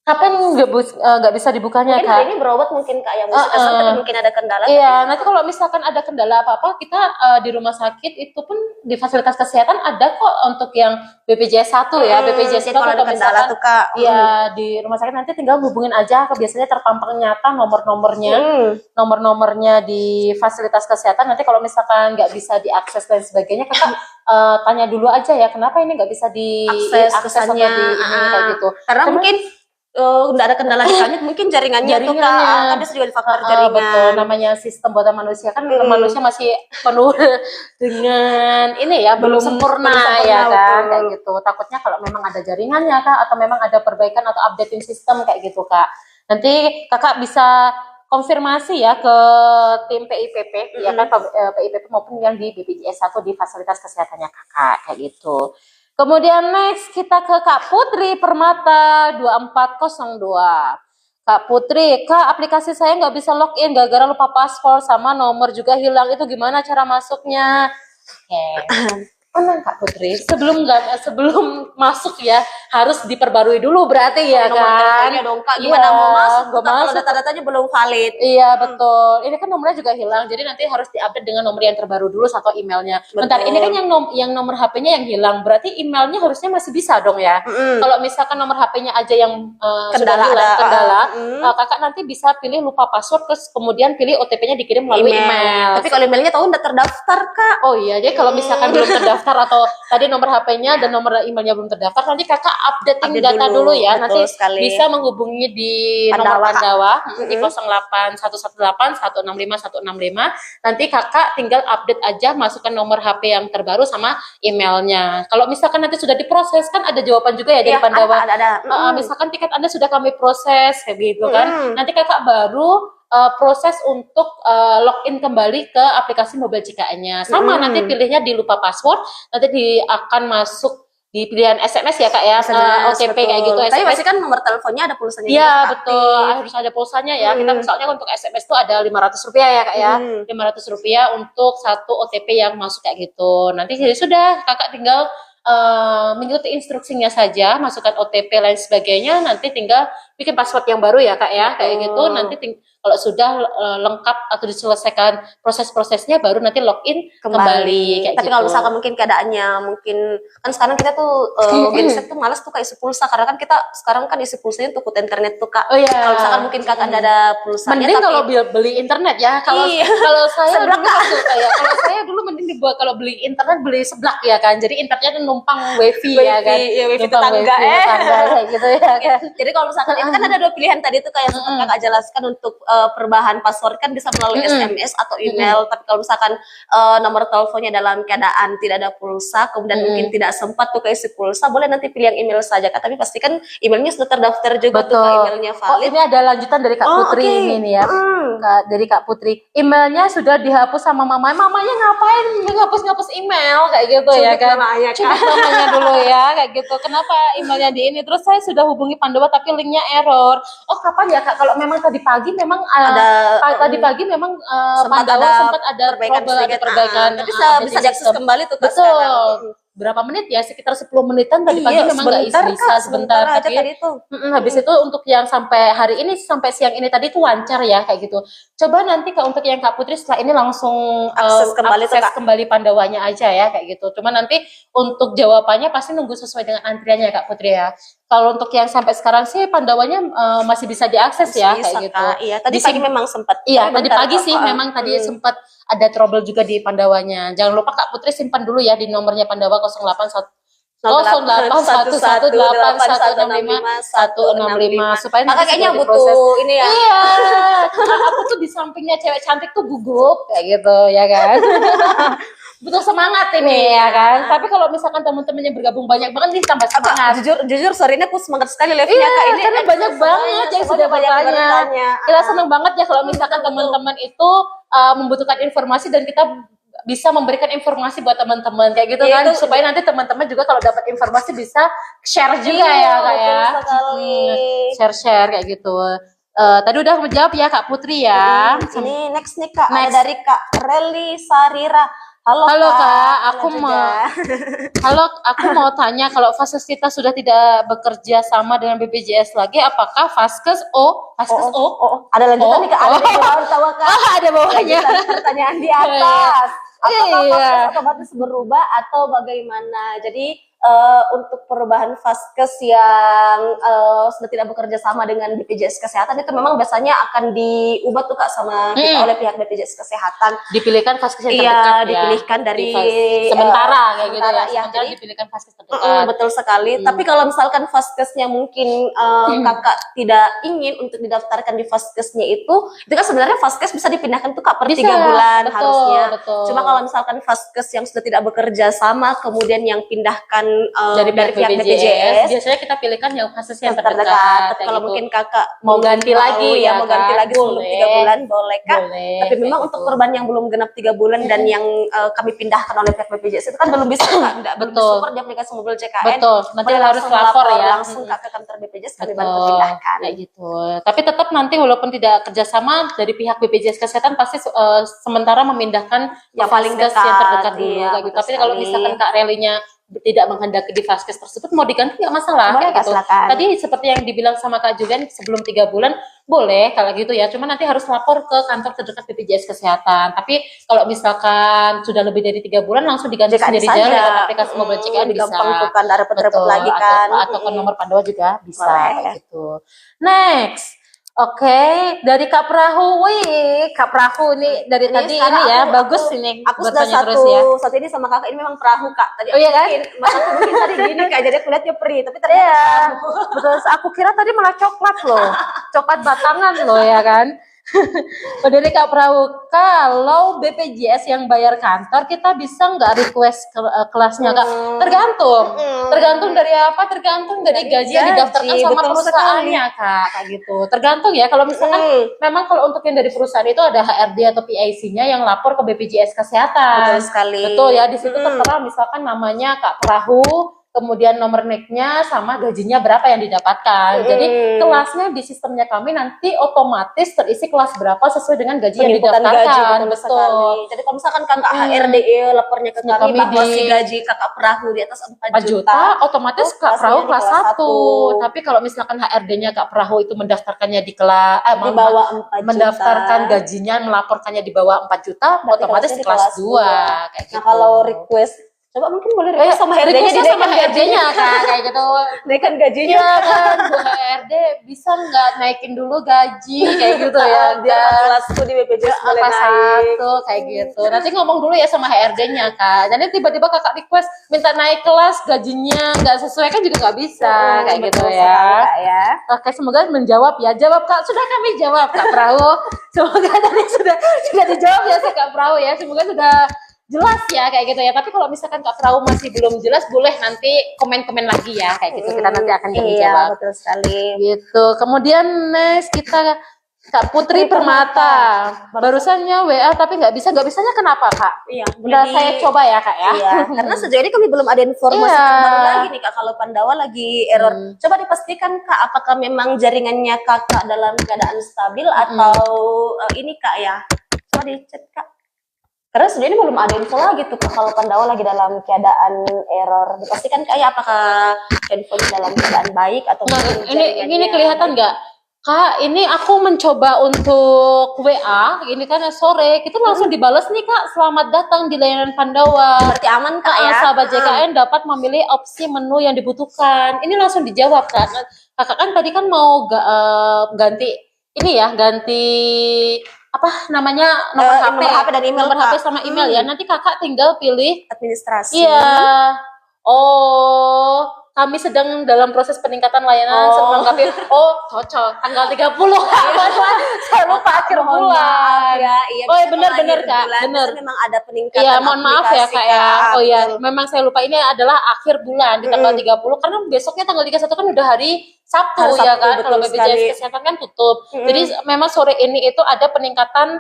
B: Kapan nggak bisa dibukanya
A: Mungkin
B: Kak?
A: hari ini berobat mungkin Kak, yang bisa kesan tapi mungkin ada kendala.
B: Iya, nanti kalau misalkan ada kendala apa-apa, kita di rumah sakit itu pun di fasilitas kesehatan ada kok untuk yang BPJS 1 ya, BPJS
A: jadi
B: 1
A: kalau ada kendala
B: misalkan,
A: tuh Kak.
B: Iya, di rumah sakit nanti tinggal hubungin aja, biasanya terpampang nyata nomor-nomornya di fasilitas kesehatan. Nanti kalau misalkan nggak bisa diakses dan sebagainya, kakak tanya dulu aja ya, kenapa ini nggak bisa diakses atau
A: kesannya,
B: di ini kayak gitu.
A: Karena mungkin nggak ada kendala di kami, mungkin jaringannya tuh Kak, kan bisa juga di faktor jaringan.
B: Betul, namanya sistem buatan manusia kan, manusia masih penuh dengan ini ya, belum sempurna ya kan, kayak gitu. Takutnya kalau memang ada jaringannya Kak, atau memang ada perbaikan atau updating sistem kayak gitu Kak. Nanti kakak bisa konfirmasi ya ke tim PIPP ya kan, PIPP maupun yang di BPJS 1 di fasilitas kesehatannya kakak, kayak gitu. Kemudian next kita ke Kak Putri Permata 2402. Kak Putri, Kak aplikasi saya nggak bisa login gara-gara lupa paspor sama nomor juga hilang, itu gimana cara masuknya? Oke. Tenang Kak Putri, sebelum masuk ya harus diperbarui dulu berarti ya
A: nomor
B: kan?
A: teleponnya dong Kak, gimana mau masuk tuh, Kak, kalau
B: masuk.
A: data-datanya belum valid.
B: Iya betul, ini kan nomornya juga hilang, jadi nanti harus diupdate dengan nomor yang terbaru dulu atau emailnya. Bentar, ini kan yang nomor HP-nya yang hilang, berarti emailnya harusnya masih bisa dong ya. Kalau misalkan nomor HP-nya aja yang sudah hilang, kendala, kakak nanti bisa pilih lupa password, terus kemudian pilih OTP-nya dikirim melalui email.
A: Tapi kalau emailnya tahu udah terdaftar Kak.
B: Oh iya, jadi kalau misalkan belum terdaftar atau tadi nomor HP-nya dan nomor emailnya belum terdaftar, nanti kakak updating data dulu ya. Nanti bisa menghubungi di nomor Pandawa di 08118165165. Nanti kakak tinggal update aja, masukkan nomor HP yang terbaru sama emailnya. Kalau misalkan nanti sudah diproses, kan ada jawaban juga ya dari Pandawa.
A: Ada.
B: Misalkan tiket Anda sudah kami proses kayak gitu kan. Nanti kakak baru proses untuk login kembali ke aplikasi Mobile CKN-nya. Sama nanti pilihnya di lupa password, nanti akan masuk di pilihan SMS ya Kak ya, OTP kayak gitu.
A: Tapi
B: SMS
A: pasti kan nomor teleponnya ada pulsanya.
B: Iya betul, harus ada pulsanya ya. Kita misalnya untuk SMS itu ada Rp500 ya Kak ya, Rp500 untuk satu OTP yang masuk kayak gitu. Nanti sudah kakak tinggal mengikuti instruksinya saja, masukkan OTP lain sebagainya, nanti tinggal bikin password yang baru ya Kak ya, kayak gitu. Nanti kalau sudah lengkap atau diselesaikan proses-prosesnya, baru nanti login kembali kayak
A: Tapi
B: gitu.
A: kalau misalkan mungkin keadaannya, mungkin kan sekarang kita tuh genset tuh malas tuh Kak isi pulsa, karena kan kita sekarang kan isi pulsanya untuk internet tuh Kak.
B: Oh iya.
A: Kalau misalkan mungkin Kakak ada pulsanya,
B: mending kalau beli internet ya. Kalau saya dulu kalau saya dulu mending dibuat, kalau beli internet beli seblak ya kan. Jadi internetnya numpang wifi ya kan.
A: Iya, wifi
B: Numpang
A: tetangga
B: kayak gitu ya kan.
A: Jadi kalau misalkan ini kan ada dua pilihan tadi tuh kayak sempat Kakak jelaskan, untuk perubahan password kan bisa melalui SMS atau email. Tapi kalau misalkan nomor teleponnya dalam keadaan tidak ada pulsa, kemudian mungkin tidak sempat tuh keisi pulsa, boleh nanti pilih yang email saja Kak. Tapi pastikan emailnya sudah terdaftar juga tuh Kak, emailnya valid.
B: Ini ada lanjutan dari Kak Putri ini nih ya. Dari Kak Putri, emailnya sudah dihapus sama mamanya ngapain ngapus email kayak gitu ya kan. Cubit namanya dulu ya kayak gitu. Kenapa emailnya di ini? Terus saya sudah hubungi Pandawa tapi linknya error. Oh kapan ya Kak? Kalau memang tadi pagi memang Pandawa sempat ada perbaikan.
A: Tapi bisa diakses kembali tuh Kak.
B: Betul. Berapa menit ya, sekitar 10 menitan tadi pagi memang nggak bisa sebentar
A: aja
B: tapi
A: tadi itu.
B: Habis itu untuk yang sampai hari ini sampai siang ini tadi itu lancar ya kayak gitu. Coba nanti untuk yang Kak Putri setelah ini langsung akses kembali Pandawanya aja ya kayak gitu. Cuma nanti untuk jawabannya pasti nunggu sesuai dengan antriannya Kak Putri ya. Kalau untuk yang sampai sekarang sih Pandawanya masih bisa diakses ya kayak gitu.
A: Iya, tadi pagi memang sempat.
B: Iya, tadi pagi sih memang tadi sempat ada trouble juga di Pandawanya. Jangan lupa Kak Putri simpan dulu ya di nomornya Pandawa Oh, 08118165 supaya nanti
A: kayaknya
B: segera
A: butuh
B: diproses.
A: ini ya.
B: Iya, aku tuh di sampingnya cewek cantik tuh gugup kayak gitu ya kan. Butuh semangat ini ya kan. Tapi kalau misalkan teman-teman yang bergabung banyak banget nih tambah semangat.
A: Jujur sore ini aku semangat sekali live-nya
B: Iya,
A: Kak. Ini
B: karena banyak banget yang sudah bertanya. Kita senang banget ya kalau misalkan teman-teman itu membutuhkan informasi dan kita bisa memberikan informasi buat teman-teman kayak gitu kan, supaya nanti teman-teman juga kalau dapat informasi bisa share juga ya Kak ya. Share kayak gitu. Tadi udah menjawab ya Kak Putri ya.
A: Ini next nih Kak, ada dari Kak Reli Sarira. Halo
B: Kak, aku mau tanya, kalau Vaskes kita sudah tidak bekerja sama dengan BPJS lagi, apakah Vaskes
A: ada lanjutan nih Kak, ada di bawah Kak.
B: Ada bawahnya.
A: Pertanyaan di atas. Apakah Vaskes otomatis berubah atau bagaimana? Jadi untuk perubahan Vaskes yang sudah tidak bekerja sama dengan BPJS Kesehatan itu memang biasanya akan diubah tuh Kak sama kita oleh pihak BPJS Kesehatan.
B: Dipilihkan Vaskes yang terdekat ya.
A: Dipilihkan dari
B: sementara kayak gitu ya.
A: Sementara
B: dipilihkan Vaskes terdekat.
A: Betul sekali. Tapi kalau misalkan Vaskesnya mungkin Kakak tidak ingin untuk didaftarkan di Vaskesnya itu kan sebenarnya Vaskes bisa dipindahkan tuh Kak per 3 bulan harusnya. Cuma kalau misalkan Vaskes yang sudah tidak bekerja sama kemudian yang pindahkan dari pihak BPJS,
B: biasanya kita pilihkan yang Vaskes yang terdekat.
A: Kalau
B: gitu.
A: mungkin Kakak
B: mau ganti lagi ya,
A: mau ganti lagi sebelum 3 bulan boleh Kak. Tapi memang
B: gitu.
A: untuk korban yang belum genap 3 bulan dan yang kami pindahkan oleh pihak BPJS itu kan belum bisa Kak, belum support di aplikasi mobil CKN.
B: Betul, nanti harus lapor ya.
A: Langsung ke kantor BPJS kami bantu pindahkan.
B: Kayak gitu. Tapi tetap nanti walaupun tidak kerjasama dari pihak BPJS Kesehatan pasti sementara memindahkan
A: yang paling dekat,
B: yang terdekat dulu kayak gitu. Tapi kalau
A: sekali.
B: misalkan Kak Relinya tidak menghendaki di Vaskes tersebut mau diganti nggak masalah
A: boleh,
B: kayak gitu.
A: silakan.
B: Tadi seperti yang dibilang sama Kak Julian sebelum 3 bulan boleh kalau gitu ya. Cuma nanti harus lapor ke kantor terdekat BPJS Kesehatan. Tapi kalau misalkan sudah lebih dari 3 bulan langsung diganti sendiri aja lewat aplikasi mobil CKN bisa.
A: Bukan ada repot-repot lagi kan.
B: Atau ke nomor Pandawa juga bisa kayak gitu. Next. Oke, dari Kak Prahu, Kak Prahu ini dari tadi ini ya, bagus ini.
A: Aku sudah satu ini sama Kakak ini memang perahu Kak. Tadi
B: iya kan?
A: Mataku mungkin tadi gini Kak, jadi aku lihatnya peri, tapi ternyata
B: betul. Aku kira tadi malah coklat loh, coklat batangan loh ya kan. Dari Kak Prahu, kalau BPJS yang bayar kantor kita bisa nggak request kelasnya Kak? Tergantung dari apa? Tergantung dari gaji yang didaftarkan sama perusahaannya Kak, kayak gitu. Tergantung ya. Kalau misalkan memang kalau untuk yang dari perusahaan itu ada HRD atau PIC-nya yang lapor ke BPJS Kesehatan.
A: Betul sekali.
B: Betul ya. Di situ tertera misalkan namanya Kak Prahu, kemudian nomor NIK-nya sama gajinya berapa yang didapatkan. Jadi kelasnya di sistemnya kami nanti otomatis terisi kelas berapa sesuai dengan gaji yang didaftarkan. Betul.
A: Jadi kalau misalkan Kakak HRD lapornya ke kami bahwa si gaji Kakak Perahu di atas 4 juta,
B: otomatis Kak Perahu kelas 1. Tapi kalau misalkan HRD-nya Kak Perahu itu mendaftarkannya di kelas
A: di bawah 4 juta.
B: Mendaftarkan gajinya melaporkannya di bawah 4 juta, otomatis kelas 2 kayak gitu.
A: Nah, kalau request coba mungkin boleh request sama HRD-nya
B: dinaikkan gajinya Kak, kayak gitu.
A: Naikkan gajinya
B: kan, Bu HRD bisa nggak naikin dulu gaji kayak gitu ya.
A: Biar kelasku di BPJS boleh naik.
B: Kayak gitu. Nanti ngomong dulu ya sama HRD-nya Kak. Jadi tiba-tiba Kakak request minta naik kelas gajinya nggak sesuai kan juga nggak bisa kayak gitu ya. Oke, semoga menjawab ya. Jawab Kak, sudah kami jawab Kak Prahu. Semoga tadi sudah dijawab ya Kak Prahu ya. Semoga sudah jelas ya kayak gitu ya. Tapi kalau misalkan Kak Prahu masih belum jelas, boleh nanti komen-komen lagi ya kayak gitu. Kita nanti akan jawab.
A: Iya, betul sekali.
B: Gitu. Kemudian next kita Kak Putri Permata. Barusannya WA tapi nggak bisanya kenapa Kak?
A: Iya.
B: Udah saya coba ya Kak ya.
A: Iya. Karena sejauh ini kami belum ada informasi terbaru lagi nih Kak. Kalau Pandawa lagi error. Coba dipastikan Kak, apakah memang jaringannya Kakak dalam keadaan stabil atau ini Kak ya? Coba dicek Kak. Karena sejauh ini belum ada info lagi tuh kalau Pandawa lagi dalam keadaan error. Dipastikan kayak apakah handphone dalam keadaan baik atau
B: ini kelihatan nggak? Kak, ini aku mencoba untuk WA, ini kan sore, kita langsung dibales nih Kak, selamat datang di layanan Pandawa.
A: Berarti aman Kak ya?
B: Sahabat JKN dapat memilih opsi menu yang dibutuhkan. Ini langsung dijawab Kak. Kakak kan tadi kan mau ganti ini ya, ganti apa namanya nomor HP
A: dan email,
B: nomor HP sama email ya. Nanti Kakak tinggal pilih
A: administrasi.
B: Iya. kami sedang dalam proses peningkatan layanan melengkapi. Cocok tanggal 30. Saya lupa akhir
A: Mohon
B: bulan.
A: maaf ya, iya,
B: Oh, iya,
A: bisa
B: benar,
A: kalau
B: benar,
A: akhir
B: Kak.
A: bulan,
B: Benar.
A: biasanya memang ada peningkatan.
B: Iya, mohon maaf ya
A: aplikasi,
B: Kak ya.
A: Kak.
B: Oh ya,
A: Betul.
B: memang saya lupa ini adalah akhir bulan di tanggal 30 karena besoknya tanggal 31 kan udah hari Sabtu,
A: Hari
B: ya
A: Sabtu,
B: kan. Kalau
A: betul
B: BPJS
A: sekali.
B: Kesehatan kan tutup. Jadi memang sore ini itu ada peningkatan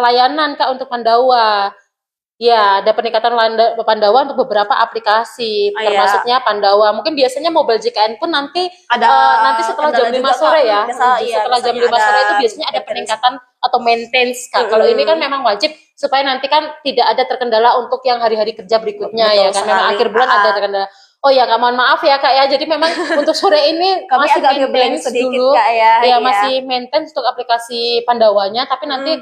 B: layanan Kak untuk Pandawa. Ya, ada peningkatan Pandawa untuk beberapa aplikasi,
A: Oh,
B: termasuknya Pandawa. Mungkin biasanya mobile JKN pun nanti
A: Ada
B: nanti setelah
A: kendala
B: jam 5
A: juga,
B: sore
A: Kak.
B: ya. Setelah jam 5
A: biasanya
B: sore itu
A: ada
B: biasanya ada
A: maintenance.
B: peningkatan atau maintenance Kak. Kalau ini kan memang wajib supaya nanti kan tidak ada terkendala untuk yang hari-hari kerja berikutnya.
A: Betul
B: ya kan. Memang
A: sekali.
B: akhir bulan ada terkendala. Oh ya, Kak, mohon maaf ya Kak ya. Jadi memang untuk sore ini
A: Kami
B: masih
A: agak ngeblank
B: maintenance
A: sedikit,
B: dulu.
A: Kak, ya.
B: Ya, masih maintenance untuk aplikasi Pandawanya, tapi nanti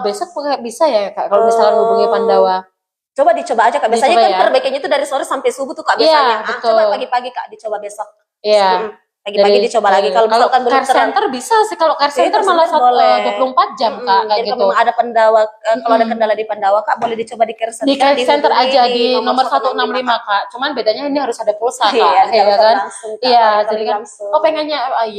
B: besok bisa ya Kak kalau misalnya hubungi Pandawa.
A: Coba dicoba aja Kak. Biasanya
B: Dicoba
A: kan
B: ya.
A: perbaikannya itu dari sore sampai subuh tuh Kak
B: Iya,
A: biasanya.
B: betul.
A: Coba pagi-pagi Kak dicoba besok.
B: Iya.
A: Pagi-pagi dicoba lagi. Kalau misalkan belum
B: care center bisa sih. Kalau care
A: Iya,
B: center
A: care
B: malah
A: center boleh.
B: 24 jam Kak kayak
A: Jadi
B: gitu.
A: kalau memang ada Pandawa, kalau ada kendala di Pandawa Kak boleh dicoba di care center.
B: Di care center
A: dihubungi
B: aja di nomor 165
A: 165
B: Kak. Cuman bedanya ini harus ada pulsa Kak.
A: Iya,
B: ya kan?
A: langsung, Kak.
B: Iya,
A: Kalau
B: jadi kan
A: langsung.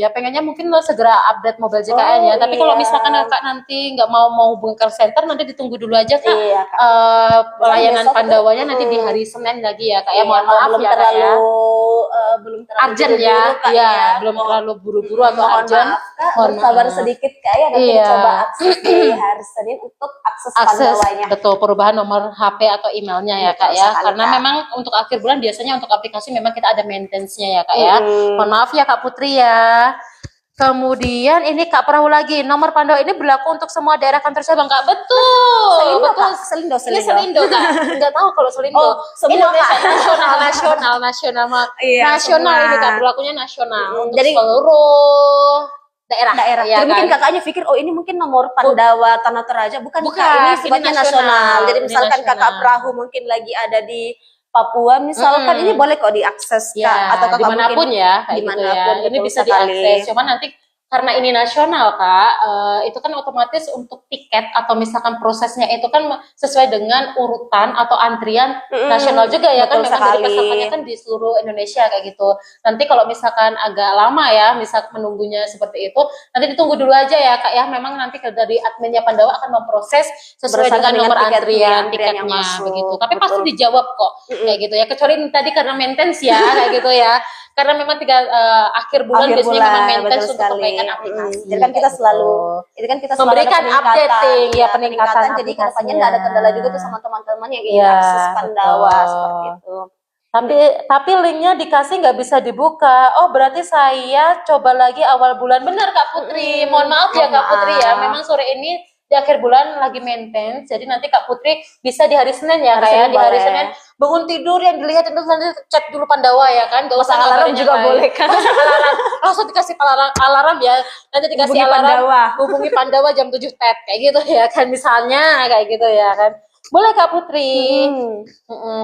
B: pengennya mungkin lo segera update mobile JKN ya. Tapi kalau
A: iya.
B: misalkan Kak nanti nggak mau hubungi care center nanti ditunggu dulu aja Kak.
A: Iya, Kak.
B: Pelayanan
A: Besok
B: Pandawanya
A: tuh,
B: nanti di hari Senin lagi ya Kak.
A: Iya,
B: Ya mohon
A: kalau
B: maaf
A: belum
B: ya Kak
A: terlalu
B: ya.
A: belum terlalu
B: Urgent ya.
A: buru-buru, Kak,
B: Iya, belum terlalu buru-buru atau
A: mohon
B: urgent.
A: maaf Kak,
B: Mohon
A: bersabar
B: maaf.
A: sedikit Kak ya, nanti
B: Iya.
A: coba akses di hari Senin untuk akses Pandawanya.
B: Betul, perubahan nomor HP atau emailnya ya Kak
A: Betul
B: ya.
A: sekali,
B: Karena
A: Kak.
B: memang untuk akhir bulan biasanya untuk aplikasi memang kita ada maintenance-nya ya Kak ya. Mohon maaf ya Kak Putri ya. Kemudian ini Kak Perahu lagi, nomor Pandawa ini berlaku untuk semua daerah kantor cabang Kak. Betul.
A: Selindo,
B: betul.
A: Kak. Selindo.
B: Ini Selindo Kak. Enggak tahu kalau Selindo.
A: Oh, semua,
B: Indonesia
A: Kak.
B: nasional.
A: Iya,
B: Nasional
A: semua.
B: ini Kak, berlakunya nasional untuk
A: Jadi
B: seluruh daerah.
A: Jadi
B: ya
A: mungkin
B: kan?
A: kakaknya pikir oh ini mungkin nomor Pandawa Tanah Toraja, bukan
B: Bukan,
A: Kak, ini
B: ini
A: sifatnya
B: nasional.
A: nasional. Jadi
B: Ini
A: misalkan
B: nasional.
A: kakak perahu mungkin lagi ada di Papua misalkan ini boleh kok diakses Kak,
B: Ya,
A: atau kakak
B: dimanapun
A: mungkin
B: ya, kayak
A: dimanapun,
B: gitu ya. Ini
A: betul
B: bisa
A: sekali.
B: diakses. Cuman nanti karena ini nasional Kak, itu kan otomatis untuk tiket atau misalkan prosesnya itu kan sesuai dengan urutan atau antrian nasional juga ya kan.
A: Betul
B: Memang dari
A: sekali.
B: pesertanya kan di seluruh Indonesia kayak gitu. Nanti kalau misalkan agak lama ya, misal menunggunya seperti itu, nanti ditunggu dulu aja ya Kak ya. Memang nanti dari adminnya Pandawa akan memproses sesuai
A: Berdasarkan
B: dengan nomor
A: dengan
B: antrian
A: antrian yang
B: tiketnya
A: masuk.
B: begitu. Tapi
A: Betul.
B: pasti dijawab kok kayak gitu ya. Kecuali tadi karena maintenance ya kayak gitu ya. Karena memang akhir bulan biasanya memang maintenance
A: betul
B: untuk
A: sekali.
B: perbaikan aplikasi.
A: Jadi kan kita
B: kayak
A: selalu
B: gitu.
A: itu kan kita selalu
B: Memberikan
A: ada peningkatan,
B: updating, ya, peningkatan
A: peningkatan. Jadi
B: aplikasinya.
A: kedepannya nggak ada kendala juga tuh sama teman-teman yang ingin
B: Iya,
A: akses Pandawa
B: betul.
A: seperti itu.
B: Tapi linknya dikasih nggak bisa dibuka. Oh berarti saya coba lagi awal bulan. Benar Kak Putri. Mohon maaf ya Kak Putri ya. Memang sore ini di akhir bulan lagi maintenance. Jadi nanti Kak Putri bisa di hari Senin ya Kak ya. Di hari
A: boleh.
B: Senin bangun tidur yang dilihat itu nanti cek dulu Pandawa ya kan. Gak usah
A: Pasang alarm
B: ngabarin
A: juga
B: yang lain.
A: boleh, kan?
B: Pasang alarm. Langsung dikasih alarm ya. Nanti dikasih
A: Hubungi
B: alarm.
A: Pandawa.
B: Hubungi Pandawa jam 7 tet kayak gitu ya kan misalnya kayak gitu ya kan. Boleh Kak Putri.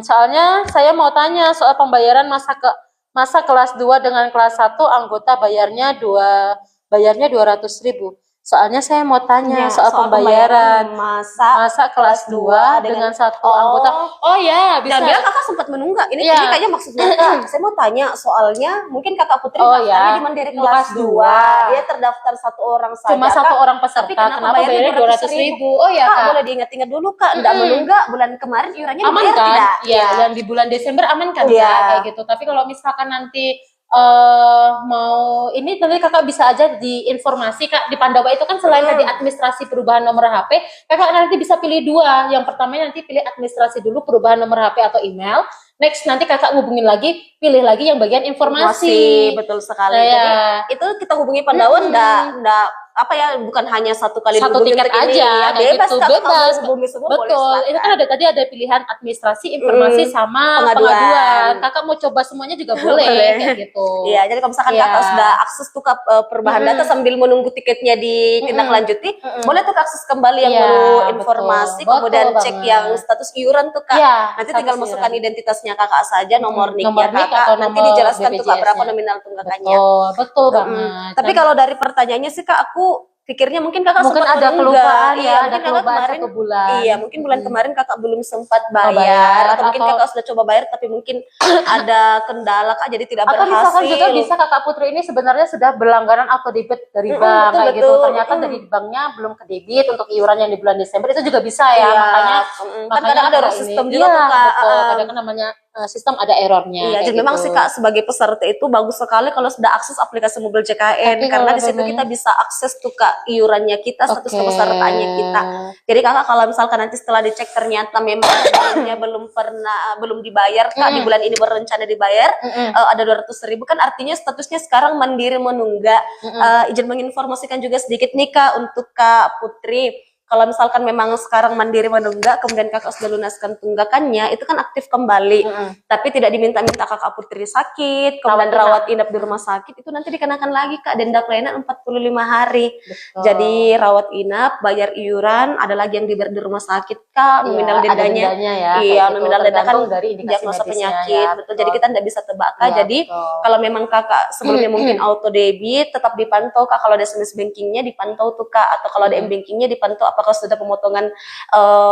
B: Soalnya saya mau tanya soal pembayaran masa kelas 2 dengan kelas 1 anggota bayarnya 200.000. Soalnya saya mau tanya soal pembayaran masa kelas 2 dengan satu anggota. Oh ya, bisa.
A: Dan dia kakak sempat menunggak. Ini
B: Iya.
A: kayaknya maksudnya Kak, saya mau tanya soalnya mungkin kakak Putri
B: Oh,
A: daftarnya
B: ya.
A: di Mandiri
B: Untuk
A: kelas
B: kelas
A: 2.
B: 2.
A: Dia terdaftar satu orang saja.
B: Cuma satu
A: Kak.
B: orang peserta.
A: Tapi kenapa
B: Kenapa bayarnya 200.000? Oh ya
A: Kak,
B: Kak.
A: boleh diingat-ingat dulu Kak. Enggak menunggak bulan kemarin iurannya
B: Aman
A: dibayar
B: kan?
A: tidak?
B: Iya, yang di bulan Desember aman kan
A: Iya.
B: Kak? Kayak gitu. Tapi kalau misalkan nanti mau ini nanti kakak bisa aja di informasi Kak di Pandawa itu kan selain tadi administrasi perubahan nomor HP, kakak nanti bisa pilih 2. Yang pertama nanti pilih administrasi dulu perubahan nomor HP atau email. Next nanti kakak hubungin lagi, pilih lagi yang bagian informasi.
A: Betul sekali.
B: Nah,
A: Jadi
B: ya.
A: itu kita hubungi Pandawa enggak apa ya, bukan hanya satu kali
B: Satu
A: dihubungi
B: tiket
A: untuk ini,
B: aja,
A: ya.
B: kayak
A: Bebas
B: gitu,
A: Kak,
B: bebas.
A: kalau hubungi semua boleh,
B: Betul,
A: silakan.
B: itu kan ada tadi ada pilihan administrasi, informasi sama pengaduan. Kakak mau coba semuanya juga boleh, kayak gitu.
A: Iya, jadi kalau misalkan
B: Iya.
A: kakak sudah akses tuh ke perubahan data sambil menunggu tiketnya ditindaklanjuti, boleh tuh akses kembali yang
B: Iya,
A: dulu informasi,
B: betul.
A: kemudian
B: Betul
A: cek
B: banget.
A: yang status iuran tuh Kak.
B: Iya,
A: Nanti
B: status
A: tinggal masukkan
B: iuran.
A: identitasnya kakak saja, nomor
B: Nomor
A: NIK-nya
B: NIK
A: kakak,
B: atau
A: nanti
B: nomor
A: dijelaskan tuh Kak berapa
B: BPJS-nya.
A: nominal tunggakannya.
B: Betul banget.
A: Tapi kalau dari pertanyaannya sih Kak, aku pikirnya mungkin kakak
B: Mungkin
A: sempat
B: ada
A: menunggak.
B: kelupaan ya, ada
A: Mungkin kakak
B: kelupaan
A: kemarin,
B: satu bulan.
A: iya mungkin bulan kemarin kakak belum sempat
B: bayar,
A: bayar, atau mungkin
B: atau-
A: kakak sudah coba bayar tapi mungkin ada kendala kak jadi tidak
B: Atau
A: berhasil.
B: misalkan juga bisa kakak Putri ini sebenarnya sudah berlangganan auto debit dari bank
A: betul,
B: kayak gitu.
A: betul.
B: Ternyata dari banknya belum ke debit untuk iuran yang di bulan Desember itu juga bisa ya.
A: Iya,
B: Makanya
A: kan kadang ada error
B: ini.
A: sistem juga
B: Iya,
A: tuh kak.
B: betul. Kadang kan namanya sistem ada errornya.
A: Iya,
B: kayak
A: jadi memang
B: gitu.
A: sih kak sebagai peserta itu bagus sekali kalau sudah akses aplikasi mobil JKN
B: Tapi
A: karena
B: kalau
A: di situ
B: memang-
A: kita bisa akses tuh kak iurannya kita, status
B: Oke.
A: kepesertaannya kita. Jadi kakak kalau misalkan nanti setelah dicek ternyata memang sebelumnya belum dibayar kak, di bulan ini berencana dibayar ada 200.000 kan artinya statusnya sekarang mandiri menunggak. Izin menginformasikan juga sedikit nih kak untuk Kak Putri. Kalau misalkan memang sekarang mandiri menunggak, kemudian kakak sudah lunaskan tunggakannya, itu kan aktif kembali. Tapi tidak diminta-minta kakak Putri sakit, kemudian rawat inap di rumah sakit, itu nanti dikenakan lagi kak denda kelainan 45 hari.
B: Betul.
A: Jadi rawat inap, bayar iuran, ada lagi yang dibayar di rumah sakit kak, nominal
B: Iya, ada
A: dendanya.
B: dendanya ya,
A: Iya,
B: kayak gitu,
A: nominal denda kan
B: tergantung dari indikasi
A: diagnosa
B: medisnya
A: penyakit,
B: ya,
A: betul. Jadi kita tidak bisa tebak kak.
B: Iya,
A: Jadi
B: betul.
A: kalau memang kakak sebelumnya mungkin auto debit, tetap dipantau kak. Kalau ada SMS bankingnya dipantau tuh kak, atau kalau ada m-bankingnya dipantau apakah sudah pemotongan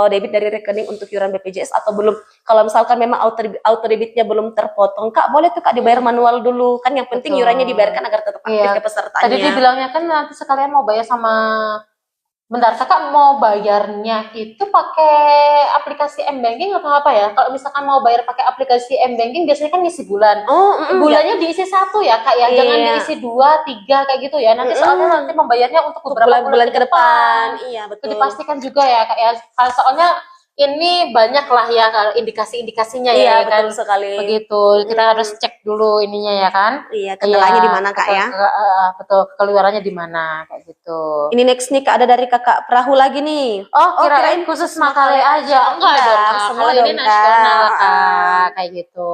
A: debit dari rekening untuk iuran BPJS atau belum. Kalau misalkan memang auto debitnya belum terpotong kak, boleh tuh kak dibayar manual dulu. Kan yang penting
B: Betul.
A: iurannya dibayarkan agar tetap aktif
B: Iya.
A: ke pesertanya.
B: Tadi dibilangnya kan nanti sekalian mau bayar sama bentar, kakak mau bayarnya itu pakai aplikasi m-banking atau apa ya? Kalau misalkan mau bayar pakai aplikasi m-banking biasanya kan ngisi bulan. Bulannya diisi satu ya kak ya, jangan
A: Iya.
B: diisi 2, 3 kayak gitu ya. Nanti soalnya nanti membayarnya untuk beberapa
A: bulan ke depan. Iya
B: Itu
A: betul.
B: dipastikan juga ya kak ya. Soalnya ini banyak lah ya indikasi-indikasinya
A: Iya
B: ya kan.
A: betul sekali.
B: Begitu, kita harus cek dulu ininya ya kan.
A: Iya, kendalanya di mana kak ya?
B: Betul, keluarannya di mana kayak gitu.
A: Ini next nih kak ada dari kakak Perahu lagi nih.
B: Oh, kirain khusus Makale aja. Enggak dong, Kak.
A: semua
B: Kalau ini
A: dong,
B: nasional,
A: Kak.
B: Kak. Kayak gitu.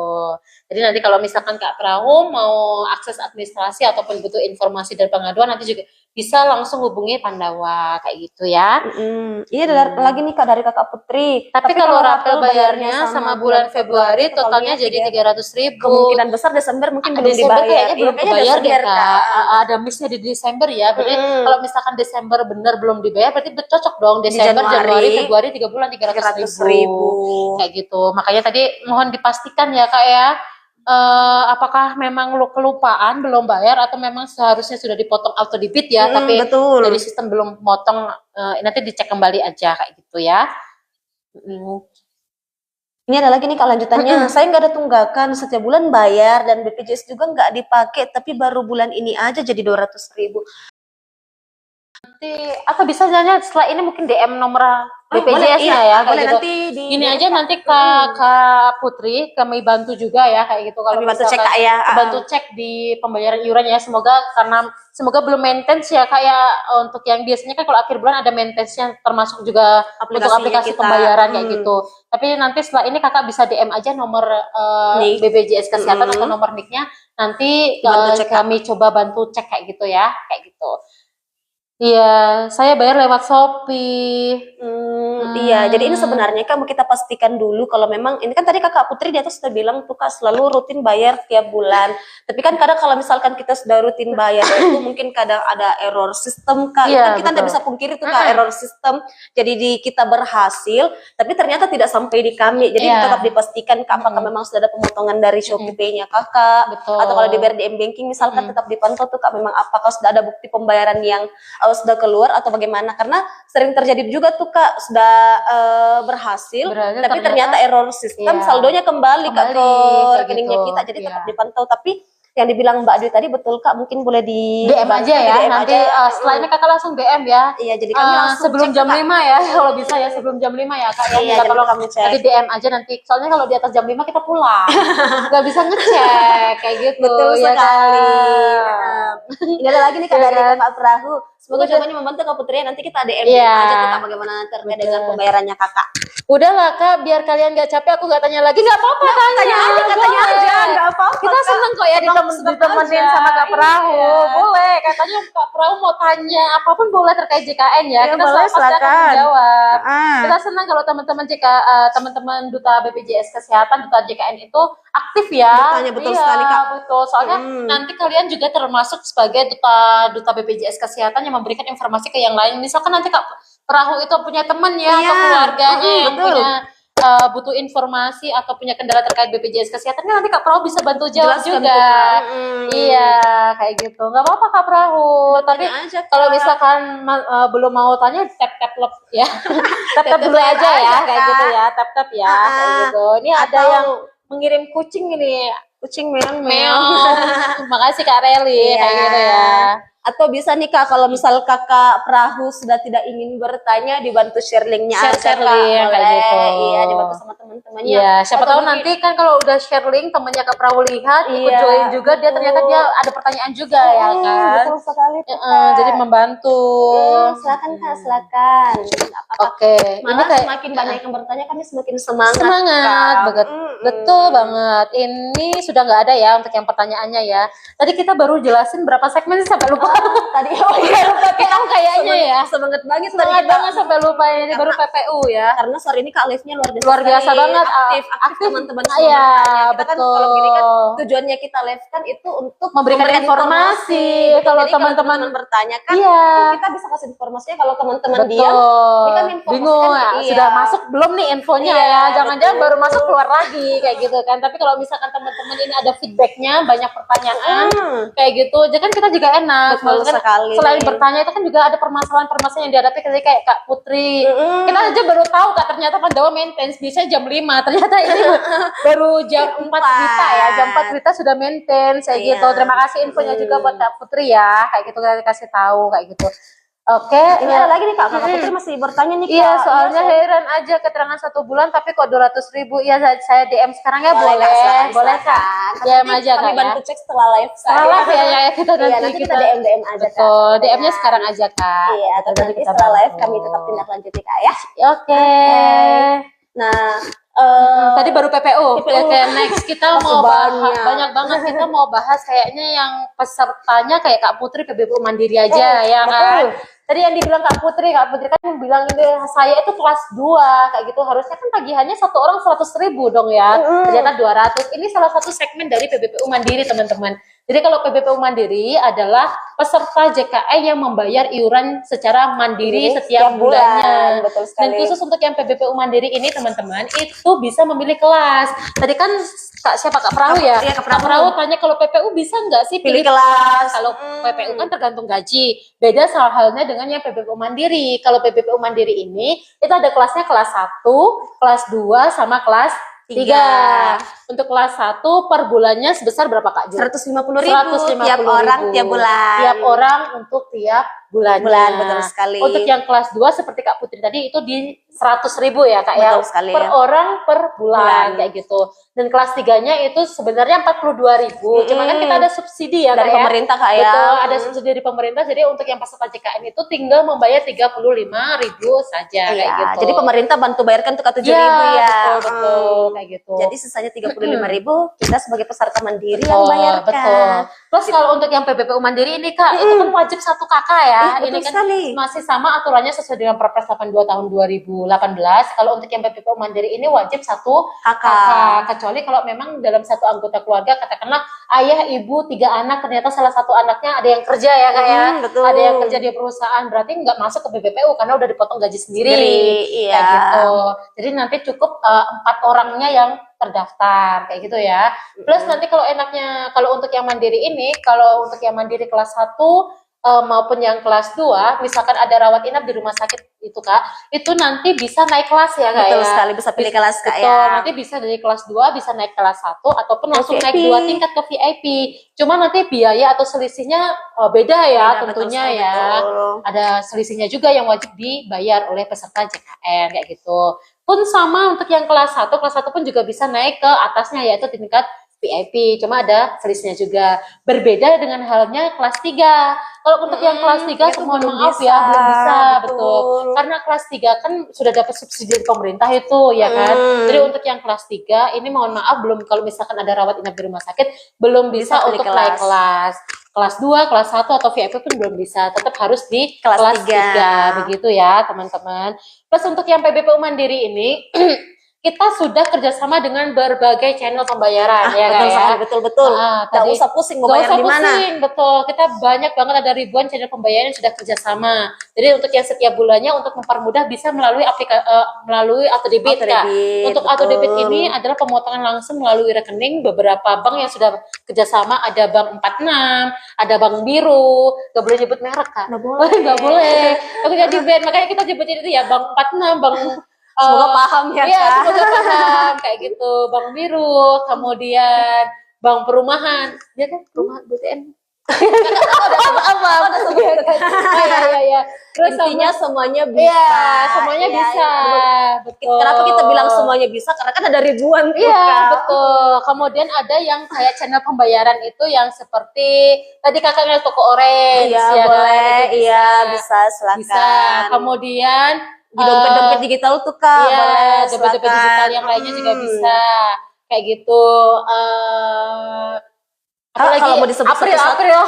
B: Jadi nanti kalau misalkan Kak Perahu mau akses administrasi ataupun butuh informasi dan pengaduan, nanti juga bisa langsung hubungi Pandawa kayak gitu ya.
A: Iya ada lagi nih kak dari kakak Putri.
B: Tapi kalau rapel bayarnya sama bulan Februari totalnya jadi 300.000.
A: Kemungkinan besar Desember mungkin belum
B: Desember
A: dibayar.
B: kayaknya belum
A: Iya,
B: kebayar deh
A: Desember,
B: kak. Ada missnya di Desember ya. Berarti kalau misalkan Desember benar belum dibayar, berarti cocok dong Desember,
A: Januari,
B: Februari 3 bulan 300.000.
A: 300.000.
B: Kayak gitu. Makanya tadi mohon dipastikan ya kak ya. Apakah memang lo kelupaan belum bayar atau memang seharusnya sudah dipotong auto debit ya, tapi
A: betul.
B: dari sistem belum potong, nanti dicek kembali aja kayak gitu ya.
A: Ini ada lagi nih kak lanjutannya. Saya nggak ada tunggakan setiap bulan bayar dan BPJS juga nggak dipakai, tapi baru bulan ini aja jadi 200.000.
B: Atau bisa nanya setelah ini mungkin DM nomor BPJS
A: iya,
B: ya
A: boleh
B: kayak gitu.
A: nanti di
B: Ini aja nanti Kak Putri kami bantu juga ya kayak gitu. Kalau
A: kami bantu cek
B: misalkan
A: kak ya.
B: bantu cek di pembayaran iuran ya, semoga belum maintenance ya kak ya. Untuk yang biasanya kan kalau akhir bulan ada maintenance-nya termasuk juga untuk
A: Aplikasinya
B: aplikasi
A: kita.
B: pembayaran kayak gitu. Tapi nanti setelah ini kakak bisa DM aja nomor
A: Nik.
B: BPJS kesehatan atau nomor NIK-nya, nanti
A: Bantu cek, Kak.
B: kami coba bantu cek kayak gitu ya, kayak gitu. Iya, saya bayar lewat Shopee.
A: Iya, jadi ini sebenarnya kan mau kita pastikan dulu kalau memang ini kan tadi kakak Putri di atas sudah bilang tuh kak selalu rutin bayar tiap bulan. Tapi kan kadang kalau misalkan kita sudah rutin bayar itu mungkin kadang ada error sistem kak.
B: Iya,
A: Kan kita tidak
B: betul.
A: bisa pungkiri tuh kak error sistem. Jadi kita berhasil, tapi ternyata tidak sampai di kami. Jadi
B: Iya.
A: tetap dipastikan kak apakah memang sudah ada pemotongan dari Shopee Pay-nya kakak,
B: Betul.
A: atau kalau dibayar di m-banking misalkan tetap dipantau tuh kak memang apakah sudah ada bukti pembayaran yang sudah keluar atau bagaimana, karena sering terjadi juga tuh kak sudah berhasil
B: Berarti
A: tapi ternyata error sistem
B: iya,
A: saldonya kembali kak ke
B: kayak
A: rekeningnya
B: gitu.
A: kita, jadi
B: Iya.
A: tetap dipantau. Tapi yang dibilang Mbak Dwi tadi betul kak, mungkin boleh di
B: DM aja ya,
A: DM
B: nanti
A: aja.
B: setelah ini kakak langsung DM ya.
A: Iya, jadi kami langsung
B: sebelum
A: cek,
B: jam
A: Kak.
B: 5 ya, kalau bisa ya sebelum jam 5 ya kak ya.
A: Iya,
B: Minta
A: jadi
B: tolong
A: kami cek.
B: nanti DM aja nanti, soalnya kalau di atas jam 5 kita pulang, nggak bisa ngecek kayak gitu.
A: Betul
B: ya
A: sekali.
B: kan?
A: Ini ada lagi nih kak
B: Iya
A: dari
B: kan?
A: kakak Perahu. Semoga
B: Udah.
A: jawabannya membantu kak Putri. Nanti kita DM
B: Iya.
A: aja tuh kak bagaimana terkait dengan
B: Betul.
A: pembayarannya kakak.
B: Udah lah kak, biar kalian nggak capek, aku nggak tanya lagi, nggak apa-apa
A: Tanya aja,
B: boleh.
A: nggak apa-apa.
B: Kita seneng kok ya ditemenin sama Kak Perahu.
A: Iya.
B: Boleh, katanya Kak Perahu mau tanya apapun boleh terkait JKN ya.
A: Iya,
B: Kita
A: boleh,
B: pasti akan
A: silakan.
B: menjawab.
A: Ah.
B: Kita senang kalau teman-teman teman-teman Duta BPJS Kesehatan, Duta JKN itu aktif ya.
A: Bertanya, betul sekali, Kak.
B: Betul. Soalnya nanti kalian juga termasuk sebagai Duta BPJS Kesehatan yang memberikan informasi ke yang lain. Misalkan nanti Kak Perahu itu punya teman ya, atau
A: Iya.
B: keluarganya yang
A: Betul.
B: punya butuh informasi atau punya kendala terkait BPJS Kesehatan, nanti Kak Perahu bisa bantu jawab
A: Jelaskan
B: juga.
A: tuh, Kak.
B: Iya, kayak gitu. Nggak apa-apa Kak Perahu. Tapi
A: Tanya aja, Kak.
B: kalau misalkan belum mau tanya, tap love ya. tap dulu
A: Tap
B: aja ya,
A: aja,
B: kayak
A: Kak.
B: gitu ya. Tap ya, kayak gitu. Ini ada
A: Atau-
B: yang mengirim kucing ini.
A: Kucing meong.
B: Makasih Kak Reli,
A: Iya.
B: kayak gitu ya.
A: Atau bisa nih Kak, kalau misal Kakak Perahu sudah tidak ingin bertanya, dibantu share linknya aja
B: Share
A: Kak.
B: link, kayak
A: Boleh.
B: gitu.
A: Iya, dibantu sama teman-temannya.
B: Iya, siapa
A: Atau
B: tahu
A: mungkin-
B: nanti kan kalau udah share link temennya Kak Perahu lihat, ikut
A: Iya,
B: join juga, dia
A: betul.
B: ternyata dia ada pertanyaan juga ya kan.
A: Betul sekali tuh,
B: Jadi membantu.
A: silakan Kak, silakan. Nggak apa-apa.
B: Oke, ini
A: Malah
B: kayak
A: semakin banyak yang bertanya, kami semakin semangat.
B: semangat
A: Kak.
B: banget. Betul banget. Ini sudah nggak ada ya untuk yang pertanyaannya ya. Tadi kita baru jelasin berapa segmen sih sampai lupa.
A: Tadi lupa
B: Kita kayaknya ya.
A: semangat banget tadi
B: Semangat
A: kita.
B: banget sampai lupa ini baru PPU ya.
A: Karena sore ini Kak live-nya luar biasa.
B: Luar biasa
A: sekali.
B: banget,
A: Aktif teman-teman semua
B: Iya,
A: bertanya. Kita kan
B: betul.
A: kalau gini kan tujuannya kita live kan itu untuk
B: Memberikan informasi.
A: Betul.
B: Kalau
A: Jadi
B: teman-teman
A: bertanya kan
B: Iya.
A: kita bisa kasih informasinya. Kalau teman-teman
B: Betul.
A: diam, ini kan informasi
B: Bingung
A: kan,
B: ya,
A: iya.
B: sudah masuk belum nih infonya
A: Iya,
B: ya, jangan-jangan
A: betul.
B: baru masuk keluar lagi kayak gitu kan. Tapi kalau misalkan teman-teman ini ada feedbacknya, banyak pertanyaan kayak gitu, jadi kan kita juga enak.
A: Betul
B: Maksudnya kan
A: sekali.
B: selain bertanya itu kan juga ada permasalahan-permasalahan yang dihadapi kayak Kak Putri. Kita aja baru tahu Kak, ternyata Pandawa maintenance biasanya jam 5, ternyata ini baru jam 4 Wita ya, jam 4 Wita sudah maintenance kayak
A: Iya.
B: gitu. Terima kasih infonya juga buat Kak Putri ya, kayak gitu kita kasih tahu kayak gitu. Oke,
A: Ini ada lagi nih Kak, Kakak Putri masih bertanya nih Kak.
B: Iya, soalnya
A: Iya,
B: heran aja keterangan 1 bulan tapi kok 200.000. Iya, saya DM sekarang ya, boleh.
A: Kak, silakan,
B: Boleh Kak.
A: silakan.
B: DM
A: Nanti
B: aja
A: kami
B: Kak ya.
A: bantu cek setelah live. Kak.
B: Salah ya, kita
A: Iya,
B: nanti
A: nanti kita DM aja Kak.
B: Betul, DM-nya sekarang aja Kak.
A: Iya,
B: Betul,
A: nanti
B: kita
A: setelah live
B: bantu.
A: kami tetap tindak lanjuti Kak ya.
B: Oke.
A: Nah,
B: Tadi baru PPU.
A: PPU.
B: Oke, next kita
A: Masih
B: mau bahas
A: banyak.
B: banyak banget, kita mau bahas kayaknya yang pesertanya kayak Kak Putri PBPU Mandiri aja ya kan.
A: betul.
B: Tadi yang dibilang Kak Putri kan bilang ini saya itu kelas 2 kayak gitu, harusnya kan tagihannya satu orang 100.000 dong ya. Ternyata 200. Ini salah satu segmen dari PBPU Mandiri teman-teman. Jadi kalau PBPU Mandiri adalah peserta JKN yang membayar iuran secara mandiri setiap bulannya.
A: Betul
B: Dan
A: sekali.
B: khusus untuk yang PBPU Mandiri ini teman-teman itu bisa memilih kelas. Tadi kan Kak Perahu ya?
A: Iya, Kak
B: Kak Perahu tanya kalau PPU bisa nggak sih
A: Pilih kelas.
B: Kalau PPU kan tergantung gaji. Beda salah halnya dengan yang PBPU Mandiri. Kalau PBPU Mandiri ini itu ada kelasnya kelas 1, kelas 2 sama kelas 3. Untuk kelas 1 per bulannya sebesar berapa Kak Ju?
A: 150.000 tiap orang tiap bulan.
B: Tiap orang untuk tiap bulannya.
A: Betul sekali.
B: Untuk yang kelas 2 seperti Kak Putri tadi itu di 100.000 ya Kak ya.
A: Betul sekali,
B: Per
A: ya.
B: orang per bulan kayak gitu. Dan kelas 3-nya itu sebenarnya 42.000. Cuma kan kita ada subsidi ya
A: dari
B: Kak ya.
A: pemerintah Kak ya.
B: Betul, ada subsidi dari pemerintah. Jadi untuk yang peserta JKN itu tinggal membayar 35.000 saja kayak
A: Iya,
B: gitu.
A: jadi pemerintah bantu bayarkan tuh ke 7.000
B: Iya,
A: ya.
B: betul, kayak gitu.
A: Jadi sisanya 35.000 kita sebagai peserta mandiri
B: Betul,
A: yang bayarkan.
B: betul. Terus kalau untuk yang PBPU Mandiri ini Kak, itu kan wajib 1 kakak ya.
A: Betul
B: Ini kan
A: sekali.
B: masih sama aturannya sesuai dengan Perpres 82 tahun 2018. Kalau untuk yang PBPU Mandiri ini wajib 1 kakak. Kecuali kalau memang dalam satu anggota keluarga, katakanlah ayah, ibu, 3 anak, ternyata salah satu anaknya ada yang kerja ya Kak ya.
A: Betul.
B: Ada yang kerja di perusahaan, berarti nggak masuk ke PBPU karena udah dipotong gaji sendiri.
A: Iya.
B: Kayak gitu. Jadi nanti cukup 4 orangnya yang terdaftar kayak gitu ya. Plus nanti kalau untuk yang mandiri ini, kalau untuk yang mandiri kelas 1 maupun yang kelas 2, misalkan ada rawat inap di rumah sakit itu Kak, itu nanti bisa naik kelas ya Kak
A: Betul
B: ya.
A: sekali, bisa pilih kelas Kak
B: Betul,
A: ya.
B: nanti bisa dari kelas 2 bisa naik kelas 1 ataupun langsung naik
A: VIP.
B: 2 tingkat ke VIP. Cuma nanti biaya atau selisihnya beda ya
A: Beda,
B: tentunya
A: betul,
B: ya.
A: betul.
B: Ada selisihnya juga yang wajib dibayar oleh peserta JKN kayak gitu. Pun sama untuk yang kelas 1 pun juga bisa naik ke atasnya yaitu tingkat VIP, cuma ada selisihnya juga. Berbeda dengan halnya kelas 3. Kalau untuk yang kelas 3
A: itu
B: mohon
A: belum
B: maaf
A: bisa,
B: ya, belum bisa, betul.
A: betul.
B: Karena kelas 3 kan sudah dapat subsidi dari pemerintah itu, ya kan. Jadi untuk yang kelas 3 ini mohon maaf belum, kalau misalkan ada rawat inap di rumah sakit belum bisa
A: Bisa
B: untuk
A: naik
B: naik kelas. Kelas 2, kelas 1 atau VIP pun belum bisa, tetap harus di
A: Kelas
B: kelas
A: 3.
B: 3 begitu ya, teman-teman. Plus untuk yang PBPU Mandiri ini kita sudah kerjasama dengan berbagai channel pembayaran, ya
A: betul
B: kan
A: sekali,
B: ya.
A: betul. Nggak
B: Tadi
A: usah pusing mau
B: nggak
A: bayar
B: usah
A: di mana.
B: pusing, betul. Kita banyak banget, ada ribuan channel pembayaran yang sudah kerjasama. Jadi untuk yang setiap bulannya untuk mempermudah bisa melalui melalui auto debit, Kak. Untuk auto debit ini adalah pemotongan langsung melalui rekening beberapa bank yang sudah kerjasama. Ada Bank 46, ada Bank Biru. Gak boleh nyebut merek, Kak.
A: Nggak boleh.
B: Nggak boleh. Tapi jadi band, makanya kita nyebutin itu ya Bank 46, Bank
A: Semoga paham ya,
B: iya,
A: Kak.
B: semoga paham kayak gitu. Bank Biru, kemudian Bank Perumahan, ya kan? Perumahan BTN. Apa? Iya. Terus
A: Intinya semuanya bisa.
B: iya, semuanya
A: Iya,
B: bisa. Betul.
A: Kenapa kita bilang semuanya bisa? Karena kan ada ribuan tuh,
B: Iya,
A: Kak.
B: betul. Kemudian ada yang kayak channel pembayaran itu yang seperti tadi kakaknya toko orange,
A: Iya,
B: ya kan?
A: boleh.
B: Itu
A: Iya, bisa, silakan.
B: Bisa. Kemudian
A: Di dompet-dompet digital tuh, Kak.
B: iya,
A: Boleh,
B: dompet-dompet
A: silakan.
B: digital yang lainnya juga bisa. Kayak gitu. Apalagi
A: kalau mau disebut
B: April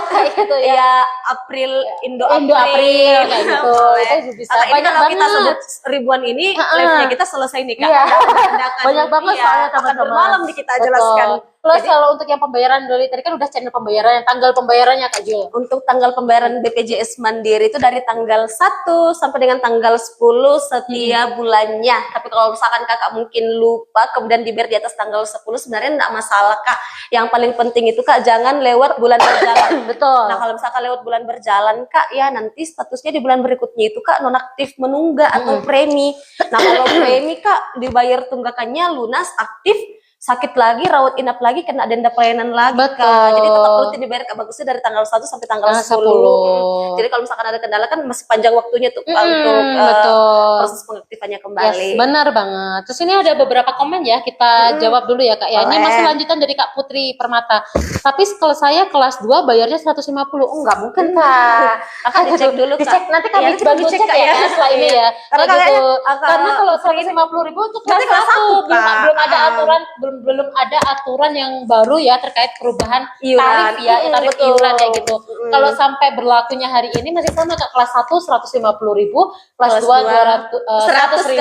B: kayak gitu ya.
A: Iya, April Indo
B: April kayak gitu.
A: Boleh.
B: Itu bisa
A: Karena ini
B: banyak
A: kalau kita
B: banget.
A: sebut ribuan ini, live-nya kita selesai nih, Kak.
B: Iya.
A: Menandakan,
B: Banyak banget
A: iya,
B: soalnya
A: akan
B: teman-teman.
A: bermalam nih kita
B: Betul.
A: jelaskan.
B: Plus
A: Jadi,
B: kalau untuk yang pembayaran dari tadi kan udah channel pembayaran, tanggal pembayarannya Kak Jul.
A: untuk tanggal pembayaran BPJS Mandiri itu dari tanggal 1 sampai dengan tanggal 10 setiap bulannya. Tapi kalau misalkan kakak mungkin lupa kemudian dibayar di atas tanggal 10 sebenarnya enggak masalah, Kak. Yang paling penting itu, Kak, jangan lewat bulan berjalan.
B: Betul.
A: Nah, kalau misalkan lewat bulan berjalan, Kak, ya nanti statusnya di bulan berikutnya itu, Kak, nonaktif menunggak atau premi. Nah, kalau premi, Kak, dibayar tunggakannya lunas, aktif, sakit lagi, rawat inap lagi, kena denda pelayanan lagi,
B: Betul.
A: Kak. Jadi tetap rutin dibayar, Kak, bagusnya dari tanggal 1 sampai tanggal 10. Jadi kalau misalkan ada kendala kan masih panjang waktunya tuh, Kak, untuk
B: betul.
A: proses pengaktifan kembali.
B: Yes, benar banget. Terus ini ada beberapa komen ya, kita jawab dulu ya Kak ya. Ini
A: Boleh.
B: masih lanjutan dari Kak Putri Permata. Tapi kalau saya kelas 2 bayarnya 150. Oh, enggak mungkin Kak.
A: Kakak dicek dulu, Kak.
B: Dicek, nanti kami
A: Iya, nanti
B: bantu
A: dicek,
B: cek
A: Kak,
B: ya
A: ya.
B: setelah ini ya.
A: Karena
B: Kayak gitu.
A: kayaknya,
B: Karena kalau
A: Putri ini
B: 150.000 untuk
A: berarti
B: kelas
A: kelas
B: 1
A: satu,
B: belum ada
A: Kak.
B: aturan, belum ada aturan yang baru ya terkait perubahan
A: Iuran.
B: tarif ya, tarif
A: Betul.
B: iuran kayak gitu. Kalau sampai berlakunya hari ini masih sama Kak, kelas 1 150.000, kelas 2 200.000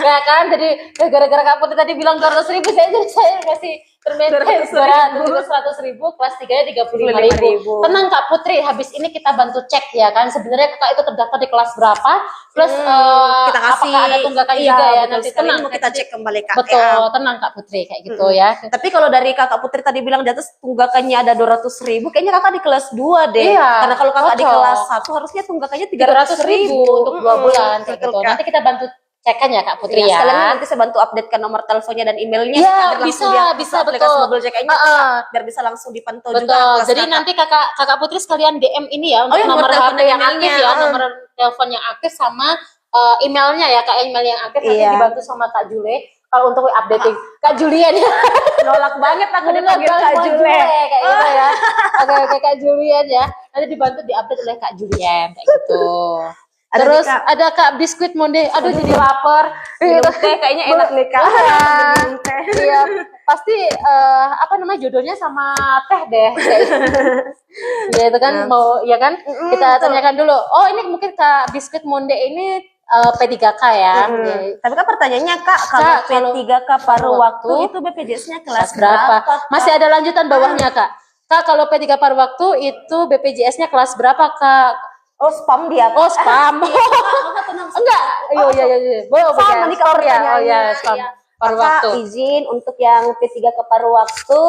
B: ya kan. Jadi gara-gara Kak Putri tadi bilang 200.000, saya masih termaintain 200.000, kelas 3-nya 35.000. Tenang Kak Putri, habis ini kita bantu cek ya kan. Sebenarnya Kakak itu terdaftar di kelas berapa, plus
A: kita kasih,
B: apakah ada tunggakan
A: iya,
B: juga ya.
A: betul
B: Nanti
A: sekali.
B: tenang
A: Mau kita cek kembali, Kak.
B: Betul,
A: Ya.
B: tenang Kak Putri kayak gitu ya.
A: Tapi kalau dari Kakak Putri tadi bilang di atas tunggakannya ada 200.000, kayaknya Kakak di kelas 2 deh.
B: Iya,
A: Karena kalau Kakak di
B: cocok.
A: kelas 1 harusnya tunggakannya
B: 300.000 untuk 2 bulan kayak
A: Betul,
B: gitu.
A: Kak.
B: Nanti kita bantu cekan ya Kak Putri
A: Ya,
B: ya.
A: sekalian nanti saya bantu updatekan nomor teleponnya dan emailnya.
B: Iya,
A: agar langsung
B: bisa,
A: dia
B: bisa,
A: aplikasi
B: betul.
A: Mobile JKI-nya, biar bisa langsung dipantau juga.
B: Betul.
A: kelas
B: Jadi
A: Kakak.
B: nanti kakak Putri sekalian DM ini ya untuk
A: iya,
B: nomor
A: nomor telepon
B: HP yang
A: dan
B: aktif
A: emailnya.
B: ya, nomor telepon yang aktif sama emailnya ya Kak, email yang aktif nanti
A: Iya.
B: dibantu sama Kak Jule. Kalau untuk updating Kak Julian ya.
A: nolak banget aku
B: Nolak
A: dipanggil
B: banget
A: Kak
B: Kak
A: Jule.
B: kayak gitu ya. Oke, Kak Julian ya. Nanti dibantu diupdate oleh Kak Julian kayak gitu.
A: Ada
B: Terus
A: nih, Kak.
B: ada Kak Biskuit Monde. Aduh jadi lapar.
A: Minum teh kayaknya enak nih, Kak. Minum teh.
B: Iya, pasti apa namanya jodohnya sama teh deh. Ya itu kan mau ya kan kita tanyakan dulu. Oh ini mungkin Kak Biskuit Monde ini P3K ya. Ya.
A: Tapi kan pertanyaannya, Kak,
B: Kak,
A: kalau
B: kalau
A: P3K paruh waktu
B: waktu,
A: itu BPJS-nya kelas
B: berapa?
A: berapa?
B: Masih ada lanjutan bawahnya Kak. Kak kalau P3 paruh waktu itu BPJS-nya kelas berapa Kak?
A: Oh, spam dia.
B: Oh spam. Enggak. Iya. Boleh
A: Sama nih, Kak,
B: spam ya. Oh
A: pertanyaannya.
B: ya spam.
A: Iya.
B: Paruh
A: Kakak
B: waktu.
A: izin untuk yang P3 ke paruh waktu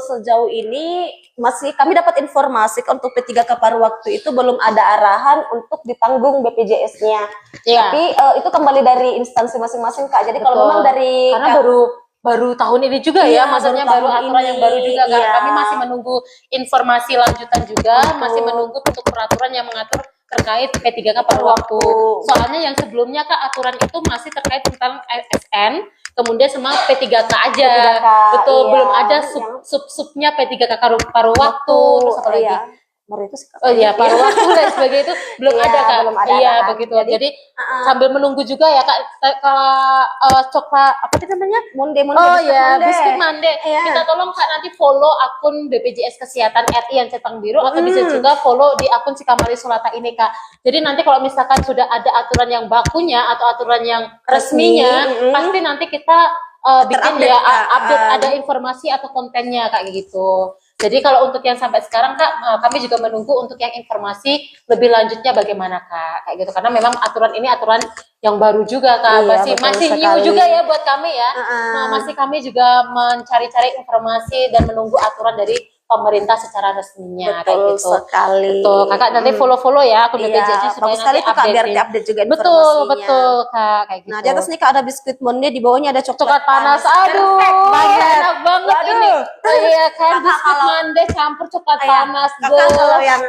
A: sejauh ini masih kami dapat informasi untuk P3 ke paruh waktu itu belum ada arahan untuk ditanggung BPJS-nya.
B: Iya.
A: Tapi itu kembali dari instansi masing-masing, Kak. Jadi kalau
B: Betul.
A: memang dari
B: Karena baru tahun ini juga
A: Iya,
B: ya, maksudnya
A: baru
B: baru
A: tahun
B: aturan yang
A: ini,
B: baru juga kan.
A: iya.
B: Kami masih menunggu informasi lanjutan juga,
A: Betul.
B: masih menunggu bentuk peraturan yang mengatur terkait P3K paruh waktu.
A: Waktu.
B: Soalnya yang sebelumnya Kak aturan itu masih terkait tentang ASN kemudian sama P3K aja.
A: P3K,
B: Betul,
A: iya.
B: belum ada sub-subnya P3K paruh waktu, terus apa lagi?
A: Iya. Baru itu sih,
B: Oh iya, paruh waktu dan sebagainya itu belum
A: Iya,
B: ada Kak.
A: belum ada,
B: Iya,
A: kan.
B: begitu.
A: Jadi,
B: Jadi sambil menunggu juga ya Kak, coklat apa sih namanya?
A: Monde
B: Oh ya, biskuit mande.
A: Iya.
B: Minta tolong Kak nanti follow akun BPJS Kesehatan RI yang centang biru atau bisa juga follow di akun Sikamari Sulata ini Kak. Jadi nanti kalau misalkan sudah ada aturan yang bakunya atau aturan yang resminya, pasti nanti kita bikin ya update ada informasi atau kontennya kayak gitu. Jadi kalau untuk yang sampai sekarang Kak, kami juga menunggu untuk yang informasi lebih lanjutnya bagaimana Kak, kayak gitu. Karena memang aturan ini aturan yang baru juga Kak,
A: Iya,
B: masih new juga ya buat kami ya. Nah, masih kami juga mencari-cari informasi dan menunggu aturan dari pemerintah secara resminya kayak gitu.
A: Sekali.
B: Betul, Kakak nanti follow ya akun BPJS supaya
A: bagus sekali
B: nanti
A: tuh Kak, biar
B: update.
A: update juga
B: Betul,
A: informasinya.
B: betul Kak, kayak gitu.
A: Nah, di atas nih Kak ada biskuit monde, di bawahnya ada
B: coklat panas. Aduh,
A: Perfect banget.
B: enak banget
A: Waduh.
B: ini. Iya kan,
A: Kakak
B: biskuit
A: kalau-
B: mande campur coklat
A: Iya,
B: panas.
A: Kakak kalau yang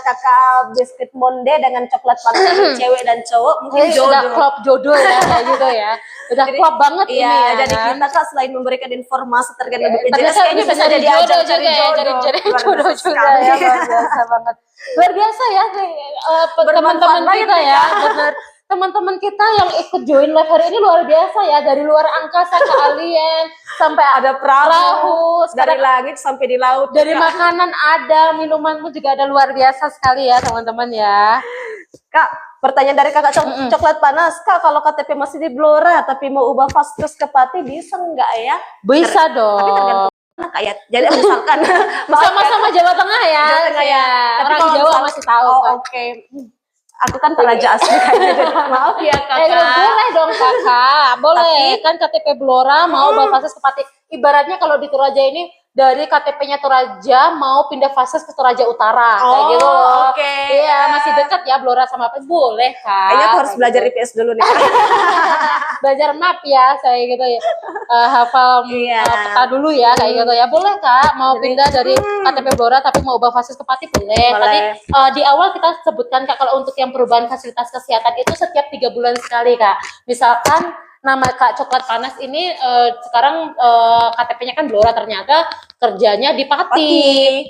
A: kakak biskuit monde dengan coklat panas ini cewek dan cowok mungkin
B: Udah
A: jodoh.
B: klop jodoh ya kayak gitu ya. Udah
A: Jadi,
B: klop banget
A: iya,
B: ini ya.
A: jadi
B: kan?
A: kita Kak selain memberikan informasi terkait dengan BPJS,
B: Ternyata
A: kayaknya
B: bisa
A: bisa
B: cari
A: jadi
B: jodoh
A: ajang
B: juga
A: cari
B: ya,
A: jodoh.
B: cari
A: Luar
B: jodoh
A: biasa
B: juga
A: sekali.
B: ya, luar biasa banget. Luar biasa ya teman-teman
A: banget
B: kita
A: nih,
B: ya,
A: Kak.
B: benar. Teman-teman kita yang ikut join live hari ini luar biasa ya, dari luar angkasa ke alien sampai
A: Ada perahu, dari
B: sekarang
A: langit sampai di laut.
B: dari
A: Kak.
B: makanan ada, minuman pun juga ada, luar biasa sekali ya teman-teman ya.
A: Kak, pertanyaan dari kakak coklat panas. Kak, kalau KTP masih di Blora tapi mau ubah Vaskes ke Pati bisa nggak ya?
B: Bisa dong.
A: Tapi tergantung mana Kak ya. Jadi misalkan
B: Sama-sama Jawa Tengah ya.
A: Jawa Tengah ya. Tapi
B: Orang
A: kalau
B: Jawa
A: misal-
B: masih tahu.
A: Oh,
B: kan.
A: oke. Aku kan Toraja asli kayaknya. Jadi maaf ya kakak.
B: Boleh dong kakak, boleh. Kan KTP Blora mau bawa Vaskes ke Pati. Ibaratnya kalau di Toraja ini dari KTP-nya Toraja mau pindah Vaskes ke Toraja Utara, kayak gitu loh.
A: Oke.
B: Iya, masih dekat ya Blora sama apa? Boleh kak.
A: Kayaknya aku harus
B: Kayak
A: belajar
B: gitu.
A: IPS dulu nih.
B: Belajar map ya, saya gitu ya. Hafal
A: Iya.
B: peta dulu ya, kayak gitu ya. Boleh kak, mau pindah dari KTP Blora tapi mau bawa Vaskes ke Pati boleh. Tadi di awal kita sebutkan kak kalau untuk yang perubahan fasilitas kesehatan itu setiap 3 bulan sekali kak. Misalkan nama Kak Coklat Panas ini sekarang KTP-nya kan Blora, ternyata kerjanya di Pati.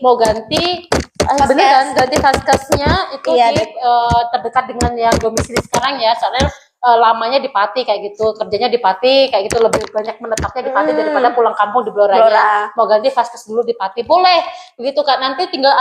B: Mau ganti bener kan, ganti Vaskesnya itu
A: Iya,
B: di terdekat dengan yang domisili sekarang ya, soalnya lamanya di Pati kayak gitu, kerjanya di Pati kayak gitu, lebih banyak menetapnya di Pati daripada pulang kampung di Bloranya. Mau ganti Vaskes dulu di Pati boleh begitu kak, nanti tinggal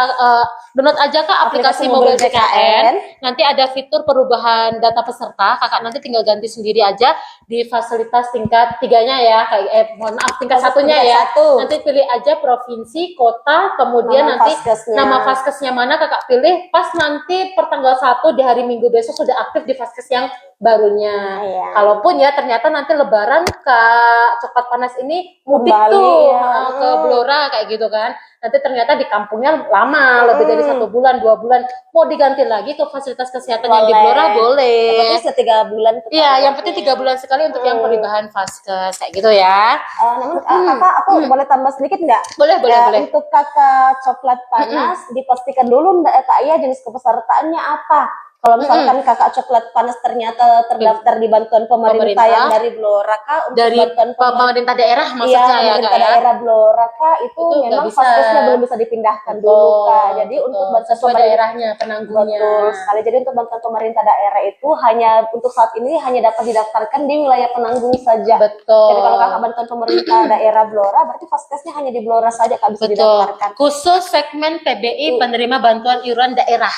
B: download aja kak aplikasi Mobile JKN. Nanti ada fitur perubahan data peserta, kakak nanti tinggal ganti sendiri aja di fasilitas tingkat 3-nya ya, kayak mohon maaf tingkat 1-nya ya. Nanti pilih aja provinsi, kota, kemudian
A: nama
B: nanti
A: Vaskesnya.
B: nama Vaskesnya mana kakak pilih, pas nanti pertanggal 1 di hari Minggu besok sudah aktif di Vaskes yang barunya.
A: Iya.
B: Kalaupun ya ternyata nanti Lebaran Kak Coklat Panas ini mudik
A: Kembali,
B: tuh
A: ya.
B: ke Blora kayak gitu kan. Nanti ternyata di kampungnya lama, lebih dari 1 bulan, 2 bulan, mau diganti lagi ke fasilitas kesehatan yang di Blora boleh.
A: Tapi setiap 3 bulan.
B: Iya, yang penting 3 bulan sekali untuk yang perubahan Vaskes kayak gitu ya.
A: Namun kakak, aku boleh tambah sedikit nggak?
B: Boleh, boleh,
A: Ya,
B: boleh.
A: Untuk kakak coklat panas, dipastikan dulu nggak Kak Iya jenis kepesertaannya apa? Kalau misalkan kakak coklat panas ternyata terdaftar di bantuan pemerintah yang dari Blora Kak, untuk
B: Dari
A: bantuan
B: pemerintah daerah
A: Iya,
B: maksudnya ya
A: pemerintah
B: Kak ya.
A: daerah Blora Kak itu
B: Itu nggak
A: memang
B: bisa.
A: Vaskesnya belum bisa dipindahkan dulu Kak. Jadi untuk bantuan
B: sesuai
A: pemerintah
B: daerahnya, penanggungnya.
A: betul sekali. Jadi untuk bantuan pemerintah daerah itu hanya untuk saat ini hanya dapat didaftarkan di wilayah penanggung saja.
B: Betul.
A: Jadi kalau kakak bantuan pemerintah daerah Blora, berarti Vaskesnya hanya di Blora saja Kak bisa
B: Betul.
A: didaftarkan.
B: Khusus segmen PBI penerima bantuan iuran daerah.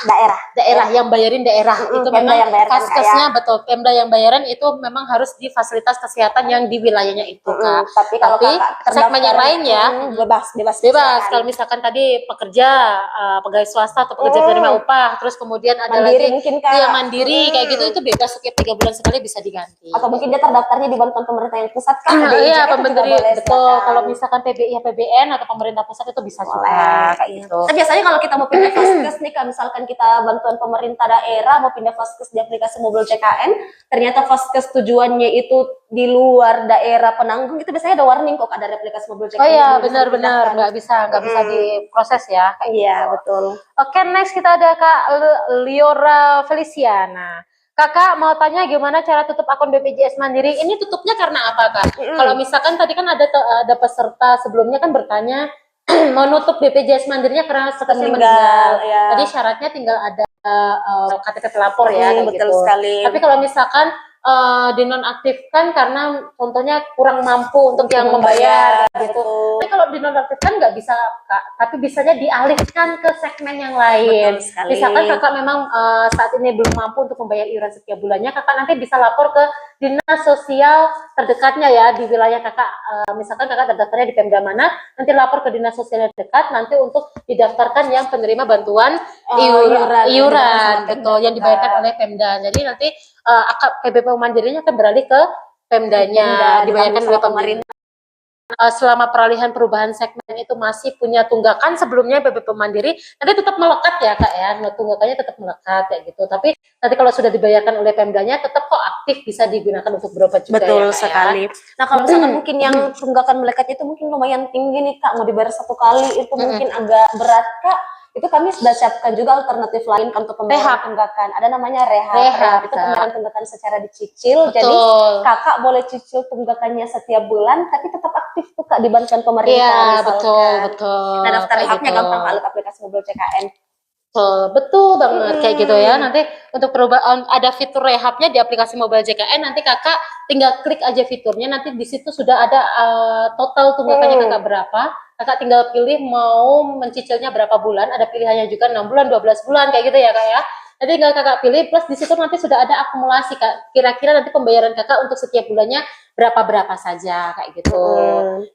A: Daerah.
B: Yang bayarin daerah itu
A: Pemda
B: memang
A: yang bayarkan, Kak,
B: Vaskesnya betul. Pemda yang bayaran itu memang harus di fasilitas kesehatan yang di wilayahnya itu Kak.
A: Tapi kalau kakak
B: segmen yang lain ya
A: bebas.
B: bebas.
A: silakan.
B: Kalau misalkan tadi pekerja pegawai swasta atau pekerja penerima upah, terus kemudian ada
A: Mandiri
B: lagi
A: mungkin, Kak.
B: yang mandiri kayak gitu, itu bebas setiap 3 bulan sekali bisa diganti.
A: Atau mungkin dia terdaftarnya di bantuan pemerintah yang pusat kan?
B: Iya, pemerintah betul.
A: silakan.
B: Kalau misalkan PBI, PBN atau pemerintah pusat itu bisa juga
A: Boleh,
B: kayak gitu.
A: Tapi biasanya kalau kita mau pindah Vaskes nih, kalau misalkan kita bantuan pemerintah daerah mau pindah Vaskes di aplikasi Mobile JKN, ternyata Vaskes tujuannya itu di luar daerah penanggung, itu biasanya ada warning kok dari aplikasi Mobile JKN.
B: Oh iya,
A: Belum bisa
B: benar-benar
A: dipindahkan.
B: nggak bisa diproses ya. Kayak
A: Iya,
B: gitu.
A: betul.
B: Oke, next kita ada Kak Liora Feliciana. Kakak mau tanya gimana cara tutup akun BPJS Mandiri? Ini tutupnya karena apa, Kak? Kalau misalkan tadi kan ada peserta sebelumnya kan bertanya mau nutup BPJS Mandirinya karena statusnya meninggal.
A: ya.
B: Tadi syaratnya tinggal ada KTP pelapor ya, kayak
A: betul
B: gitu.
A: sekali.
B: Tapi kalau misalkan dinonaktifkan karena contohnya kurang mampu untuk yang membayar gitu. Tapi kalau dinonaktifkan nggak bisa, Kak, tapi bisanya dialihkan ke segmen yang lain. Misalkan kakak memang saat ini belum mampu untuk membayar iuran setiap bulannya, kakak nanti bisa lapor ke dinas sosial terdekatnya ya di wilayah kakak. Misalkan kakak terdaftarnya di Pemda mana, nanti lapor ke dinas sosial yang dekat nanti untuk didaftarkan yang penerima bantuan iuran betul yang dibayarkan oleh Pemda. Jadi nanti PBPU Mandirinya akan beralih ke Pemdanya, dibayarkan oleh pemerintah. Selama peralihan perubahan segmen itu masih punya tunggakan sebelumnya PBPU Mandiri, nanti tetap melekat ya Kak ya, tunggakannya tetap melekat kayak gitu. Tapi nanti kalau sudah dibayarkan oleh Pemdanya tetap kok aktif bisa digunakan untuk berobat juga.
A: Betul
B: ya, Kak,
A: sekali.
B: Ya.
A: Nah kalau misalkan mungkin yang tunggakan melekatnya itu mungkin lumayan tinggi nih Kak, mau dibayar satu kali itu mungkin agak berat Kak. Itu kami sudah siapkan juga alternatif lain kan untuk pembayaran tunggakan. Ada namanya rehab. Itu pembayaran tunggakan secara dicicil. Betul. Jadi kakak boleh cicil tunggakannya setiap bulan, tapi tetap aktif tuh Kak di bantuan pemerintah.
B: Iya betul.
A: Nah daftar rehabnya gampang Kak, lewat aplikasi mobil CKN.
B: Betul banget kayak gitu ya. Nanti untuk perubahan ada fitur rehabnya di aplikasi mobile JKN. Nanti kakak tinggal klik aja fiturnya. Nanti di situ sudah ada total tunggakannya kakak berapa. Kakak tinggal pilih mau mencicilnya berapa bulan. Ada pilihannya juga 6 bulan, 12 bulan kayak gitu ya kak ya. Nanti tinggal kakak pilih plus di situ nanti sudah ada akumulasi kak. Kira-kira nanti pembayaran kakak untuk setiap bulannya berapa saja kayak gitu.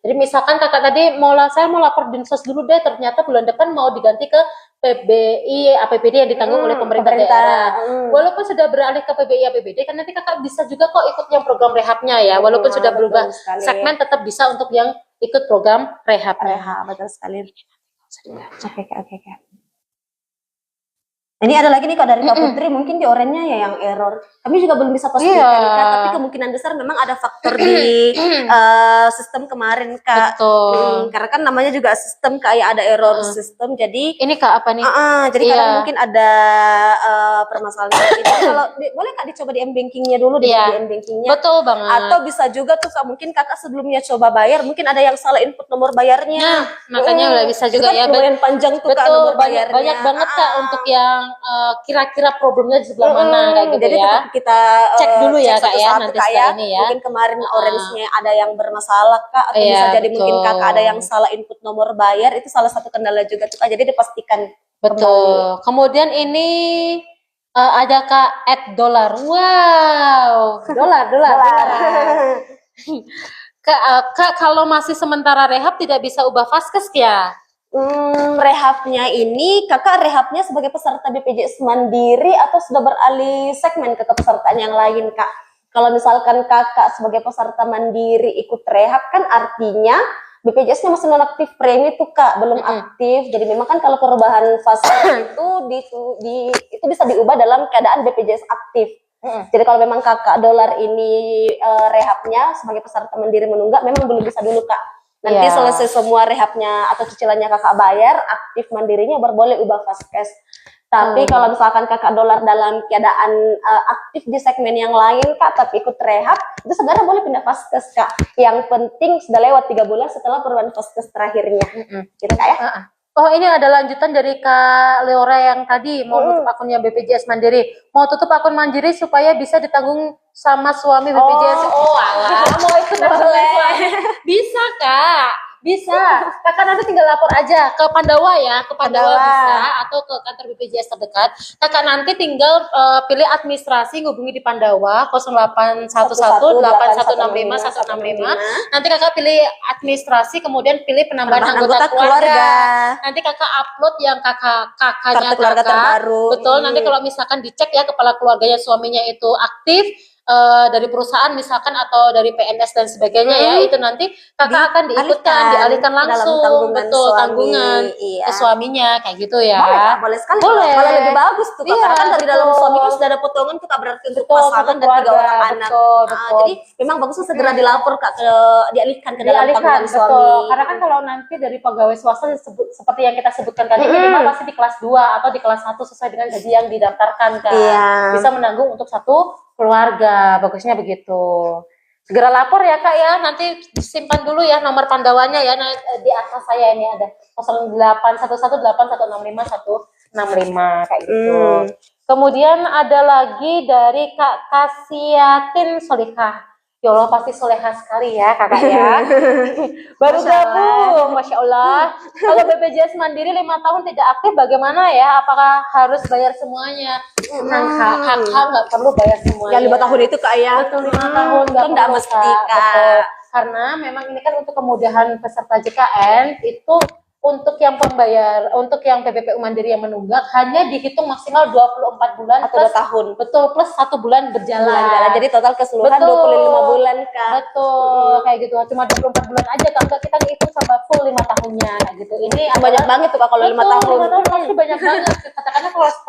B: Jadi misalkan kakak tadi saya mau lapor dinsos dulu deh. Ternyata bulan depan mau diganti ke PBI APBD yang ditanggung oleh pemerintah daerah. Walaupun sudah beralih ke PBI APBD kan nanti kakak bisa juga kok ikut yang program rehabnya ya. Walaupun sudah berubah segmen tetap bisa untuk yang ikut program rehab.
A: Betul sekali. Oke. Ini ada lagi nih Kak dari Kak Putri, mungkin di oranye ya yang error. Kami juga belum bisa pastikan Kak, tapi kemungkinan besar memang ada faktor di sistem kemarin Kak.
B: Betul.
A: Karena kan namanya juga sistem kayak ada error sistem, jadi
B: ini Kak apa nih?
A: Jadi kadang mungkin ada permasalahan itu. Kalau boleh Kak dicoba di m-bankingnya dulu, di m-bankingnya.
B: Betul banget.
A: Atau bisa juga tuh Kak, mungkin kakak sebelumnya coba bayar, mungkin ada yang salah input nomor bayarnya.
B: Makanya udah bisa juga ya.
A: Lumayan panjang tuh Kak nomor bayarnya.
B: Banyak banget Kak untuk yang kira-kira problemnya di sebelah mana kayak gitu
A: jadi
B: ya.
A: Jadi kita
B: cek dulu ya Kak ya nanti setelah ini ya.
A: Mungkin kemarin orange-nya ada yang bermasalah Kak, atau bisa jadi mungkin kakak ada yang salah input nomor bayar, itu salah satu kendala juga tuh Kak. Jadi dipastikan.
B: Betul. Kemudian ini ada Kak @dolar. Wow, dolar. Kak, kalau masih sementara rehab tidak bisa ubah vaskes ya?
A: Rehabnya ini kakak rehabnya sebagai peserta BPJS Mandiri atau sudah beralih segmen ke kepesertaan yang lain Kak? Kalau misalkan kakak sebagai peserta Mandiri ikut rehab kan artinya BPJS-nya masih nonaktif premi tuh Kak, belum aktif. Jadi memang kan kalau perubahan vaskes itu bisa diubah dalam keadaan BPJS aktif. Jadi kalau memang kakak dolar ini rehabnya sebagai peserta Mandiri menunggak, memang belum bisa dulu Kak. Nanti selesai semua rehabnya atau cicilannya kakak bayar, aktif Mandirinya baru boleh ubah vaskes. Tapi kalau misalkan kakak dolar dalam keadaan aktif di segmen yang lain Kak, tapi ikut rehab, itu sebenarnya boleh pindah vaskes Kak. Yang penting sudah lewat 3 bulan setelah perubahan vaskes terakhirnya. Gitu Kak ya.
B: Oh ini ada lanjutan dari Kak Leora yang tadi mau tutup akunnya BPJS Mandiri. Mau tutup akun Mandiri supaya bisa ditanggung sama suami BPJS. Oh alah, mau ikut suami. Bisa Kak, bisa. Kakak nanti tinggal lapor aja ke Pandawa ya, ke Pandawa bisa atau ke kantor BPJS terdekat. Kakak nanti tinggal pilih administrasi, hubungi di Pandawa 08118165 Nanti kakak pilih administrasi, kemudian pilih penambahan anggota keluarga. Nanti kakak upload yang kakaknya
A: keluarga terbaru.
B: Betul. Nanti kalau misalkan dicek ya kepala keluarganya suaminya itu aktif, dari perusahaan misalkan atau dari PNS dan sebagainya ya, itu nanti kakak akan dialihkan langsung, betul, tanggungan ke suaminya kayak gitu ya.
A: Boleh sekali.
B: Boleh.
A: Malah lebih bagus tuh Kak, karena kan dari dalam suami kan sudah ada potongan tuh Kak, berarti untuk pasangan dan 3 orang anak.
B: Betul.
A: Jadi memang bagusnya segera dilapor Kak, dialihkan ke dalam tanggungan
B: betul.
A: suami.
B: Karena kan kalau nanti dari pegawai swasta seperti yang kita sebutkan tadi, minimal pasti di kelas 2 atau di kelas 1 sesuai dengan gaji yang didaftarkan kan. Bisa menanggung untuk satu keluarga, bagusnya begitu. Segera lapor ya Kak ya, nanti simpan dulu ya nomor pandawannya ya, di atas saya ini ada 081181651165 kayak gitu. Kemudian ada lagi dari Kak Kasiatin Solikah. Ya Allah, pasti soleha sekali ya kakak ya. Baru gabung, Masya Allah. Kalau BPJS Mandiri 5 tahun tidak aktif bagaimana ya? Apakah harus bayar semuanya? Hak nggak perlu bayar semuanya.
A: Yang 5 tahun itu Kak ya.
B: Betul, 5 tahun nggak
A: Kan nggak mesti Kak.
B: Karena memang ini kan untuk kemudahan peserta JKN itu untuk yang pembayar, untuk yang PPPU Mandiri yang menunggak hanya dihitung maksimal 24 bulan
A: atau 2
B: plus,
A: tahun.
B: Betul, plus 1 bulan berjalan.
A: Jadi total keseluruhan 25 bulan Kak.
B: Betul, kayak gitu. Cuma 24 bulan aja Kak, enggak kita ngitung sama full 5 tahunnya kayak gitu. Ini
A: banyak banget tuh Kak kalau 5 tahun.
B: 5 tahun pasti banyak banget. Katakanlah kelas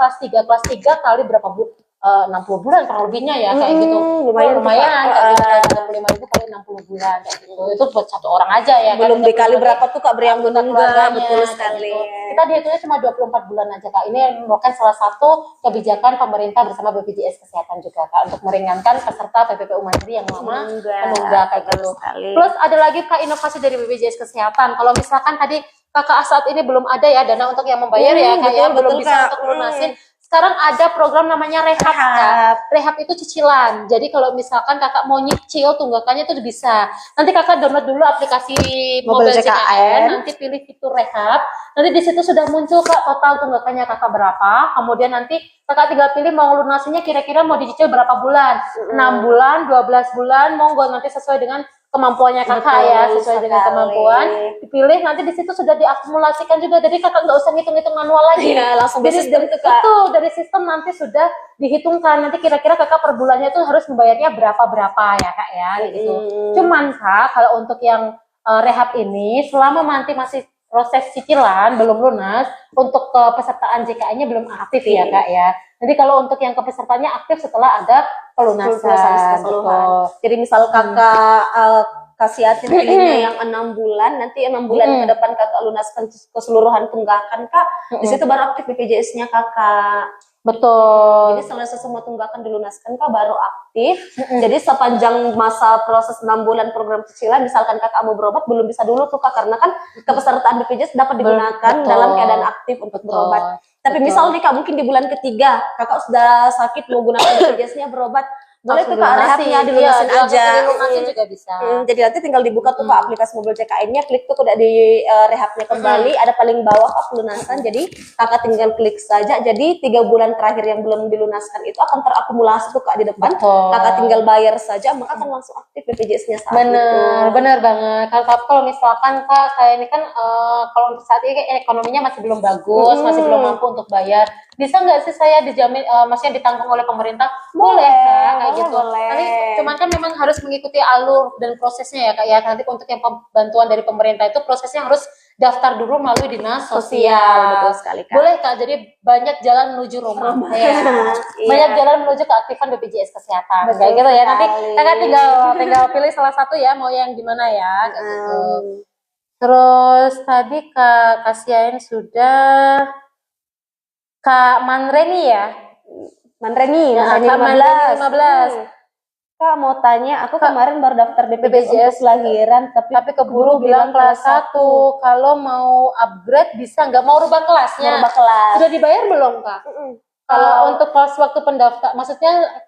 B: 3 kali berapa bulan? 60 bulan kurang lebihnya ya kayak gitu. Lumayan kayak gitu. 35.000 kali 60 bulan kayak gitu. Itu buat satu orang aja ya.
A: Belum dikali berapa tuh Kak beri yang menunggak, betul sekali.
B: Gitu. Kita dihitungnya cuma 24 bulan aja Kak. Ini merupakan salah satu kebijakan pemerintah bersama BPJS Kesehatan juga Kak untuk meringankan peserta PPPU Mandiri yang lama menunggak kayak gitu. Plus ada lagi Kak inovasi dari BPJS Kesehatan. Kalau misalkan tadi Kakak saat ini belum ada ya dana untuk yang membayar ya Kak ya, belum bisa untuk lunasin. Sekarang ada program namanya Rehab, Kak. Rehab itu cicilan. Jadi kalau misalkan kakak mau nyicil tunggakannya itu bisa. Nanti kakak download dulu aplikasi Mobile JKN, nanti pilih fitur Rehab. Nanti di situ sudah muncul Kak total tunggakannya kakak berapa. Kemudian nanti kakak tinggal pilih mau lunasinya kira-kira mau dicicil berapa bulan. 6 bulan, 12 bulan, monggo nanti sesuai dengan kemampuannya kakak ya, sesuai dengan kemampuan dipilih. Nanti di situ sudah diakumulasikan juga, jadi kakak nggak usah ngitung-ngitung manual lagi.
A: Langsung dari sistem itu Kak.
B: Betul, dari sistem nanti sudah dihitungkan. Nanti kira-kira kakak per bulannya itu harus membayarnya berapa ya Kak ya, gitu. Cuman Kak, kalau untuk yang rehab ini selama nanti masih proses cicilan belum lunas, untuk kepesertaan JKN-nya belum aktif ya Kak ya. Jadi kalau untuk yang kepesertanya aktif setelah ada pelunasan.
A: Jadi misal kakak Kasiatin pilihnya yang 6 bulan, nanti 6 bulan ke depan kakak lunaskan keseluruhan tunggakan Kak, di situ baru aktif BPJS-nya kakak.
B: Betul.
A: Jadi selesai semua tunggakan dilunaskan Kak baru aktif. Jadi sepanjang masa proses 6 bulan program cicilan, misalkan kakak mau berobat belum bisa dulu tuh Kak, karena kan kepesertaan BPJS dapat digunakan dalam keadaan aktif untuk berobat. Tapi misal nih Kak, mungkin di bulan ketiga kakak sudah sakit mau gunakan BPJS-nya berobat, boleh tuh Kak rehabnya dilunasin aja.
B: Dilunasin juga bisa.
A: Jadi nanti tinggal dibuka tuh Kak aplikasi Mobile JKN-nya, klik tuh udah di rehabnya kembali, ada paling bawah Kak pelunasan. Jadi kakak tinggal klik saja. Jadi 3 bulan terakhir yang belum dilunaskan itu akan terakumulasi tuh Kak di depan. Kakak tinggal bayar saja, maka akan langsung aktif BPJS-nya saat itu.
B: Bener banget. Kalau misalkan Kak, saya ini kan kalau untuk saat ini ekonominya masih belum bagus, masih belum mampu untuk bayar. Bisa nggak sih saya dijamin, maksudnya ditanggung oleh pemerintah? Boleh Kak, kayak gitu. Nanti cuman kan memang harus mengikuti alur dan prosesnya ya Kak ya. Nanti untuk yang bantuan dari pemerintah itu prosesnya harus daftar dulu melalui dinas sosial.
A: Betul sekali Kak.
B: Boleh Kak, jadi banyak jalan menuju rumah. Banyak jalan menuju keaktifan BPJS Kesehatan. Kayak gitu ya. Nanti Kakak tinggal pilih salah satu ya, mau yang gimana ya. Gitu. Terus tadi Kak Kasiain sudah, Kak Manreni ya?
A: Manreni,
B: Kak Manreni 15.
A: Kak mau tanya, aku kemarin baru daftar BPJS lahiran, tapi
B: keburu bilang kelas 1. Kalau mau upgrade bisa nggak? Mau rubah kelasnya?
A: Rubah kelas.
B: Sudah dibayar belum Kak? Kalau untuk pas waktu pendaftar, maksudnya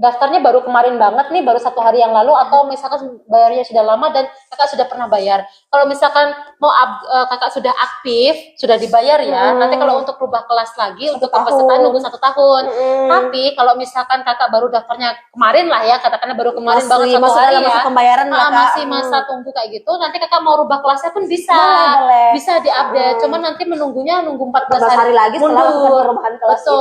B: daftarnya baru kemarin banget nih, baru 1 hari yang lalu, atau misalkan bayarnya sudah lama dan kakak sudah pernah bayar. Kalau misalkan mau kakak sudah aktif, sudah dibayar ya, nanti kalau untuk rubah kelas lagi untuk kepesertaan nunggu 1 tahun. Tapi kalau misalkan kakak baru daftarnya kemarin lah ya, katakanlah baru kemarin banget 1 hari ya,
A: masa pembayaran
B: masih masa tunggu kayak gitu, nanti kakak mau rubah kelasnya pun bisa. Bisa diupdate, cuman nanti nunggu 14 hari
A: lagi setelah perubahan kelas itu.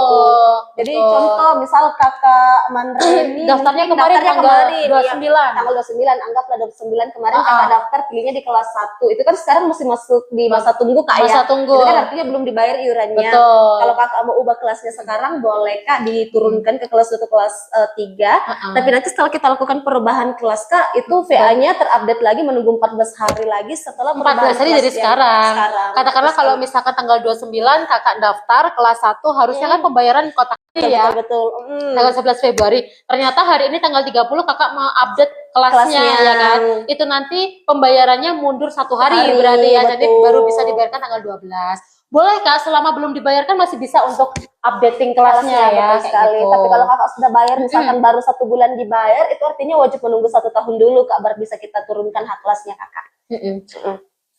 A: Jadi contoh misal kakak Manreni
B: Daftarnya
A: mungkin
B: kemarin
A: daftarnya
B: tanggal
A: kemarin,
B: 29.
A: ya, tanggal 29, anggaplah 29 kemarin kakak daftar pilihnya di kelas 1. Itu kan sekarang masih masuk di masa tunggu kak
B: Masa
A: ya.
B: tunggu.
A: Itu kan artinya belum dibayar iurannya.
B: Betul.
A: Kalau kakak mau ubah kelasnya sekarang boleh kak diturunkan ke kelas 1 kelas 3. Tapi nanti setelah kita lakukan perubahan kelas kak, itu VA-nya terupdate lagi menunggu 14 hari lagi setelah
B: 14 hari dari sekarang. Katakanlah kalau misalkan tanggal 29 kakak daftar kelas 1 harusnya kan pembayaran kotak ya.
A: Betul.
B: Tanggal 11 Februari. Ternyata hari ini tanggal 30 kakak mau update kelasnya ya kan. Itu nanti pembayarannya mundur 1 hari berarti ya. Jadi baru bisa dibayarkan tanggal 12. Boleh kak, selama belum dibayarkan masih bisa untuk updating kelasnya ya.
A: Betul sekali.
B: Gitu.
A: Tapi kalau kakak sudah bayar, misalkan baru 1 bulan dibayar, itu artinya wajib menunggu 1 tahun dulu kak, baru bisa kita turunkan hak kelasnya kakak.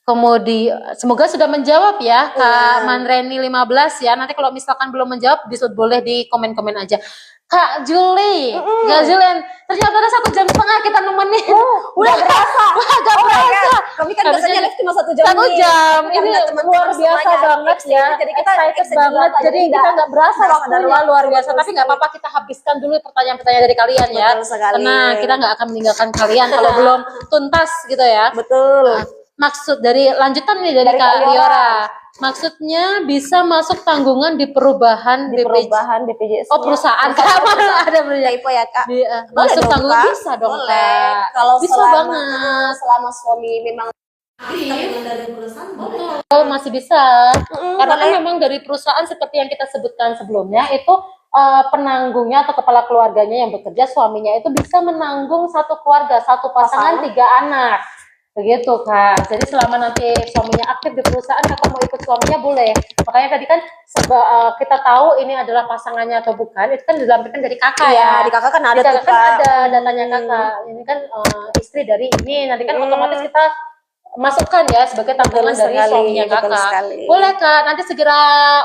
B: Kemudian semoga sudah menjawab ya Kak Manreni 15 ya. Nanti kalau misalkan belum menjawab bisa boleh di komen-komen aja. Kak Juli, Kak Julian, ternyata ada 1 jam setengah kita nemenin.
A: Udah berasa.
B: Gak berasa.
A: Kami kan biasanya live cuma 1 jam.
B: 1 jam.
A: Ini
B: Ini luar biasa banget ya.
A: Jadi kita
B: excited banget. Jadi kita nggak berasa waktunya luar biasa. Tapi nggak apa-apa, kita habiskan dulu pertanyaan-pertanyaan dari kalian ya. Tenang, kita nggak akan meninggalkan kalian kalau belum tuntas gitu ya.
A: Betul.
B: Maksud dari lanjutan nih dari Kak Liora. Maksudnya bisa masuk tanggungan di perubahan
A: BPJS.
B: Oh, perusahaan. Kak, ada
A: Ipo ya kak.
B: Masuk tanggungan bisa dong Kak.
A: Kalau
B: bisa banget.
A: Selama suami memang dari perusahaan boleh.
B: Oh, masih bisa. Karena kan memang dari perusahaan seperti yang kita sebutkan sebelumnya itu penanggungnya atau kepala keluarganya yang bekerja, suaminya itu bisa menanggung 1 keluarga, 1 pasangan 3 anak. Begitu Kak. Jadi selama nanti suaminya aktif di perusahaan, kakak mau ikut suaminya boleh. Makanya tadi kan kita tahu ini adalah pasangannya atau bukan, itu kan dilampirkan dari kakak ya.
A: Di kakak kan ada
B: tuh
A: Kak.
B: Kan ada datanya kakak. Ini kan istri dari ini. Nanti kan otomatis kita masukkan ya sebagai tanggungan dari suaminya kakak. Boleh Kak, nanti segera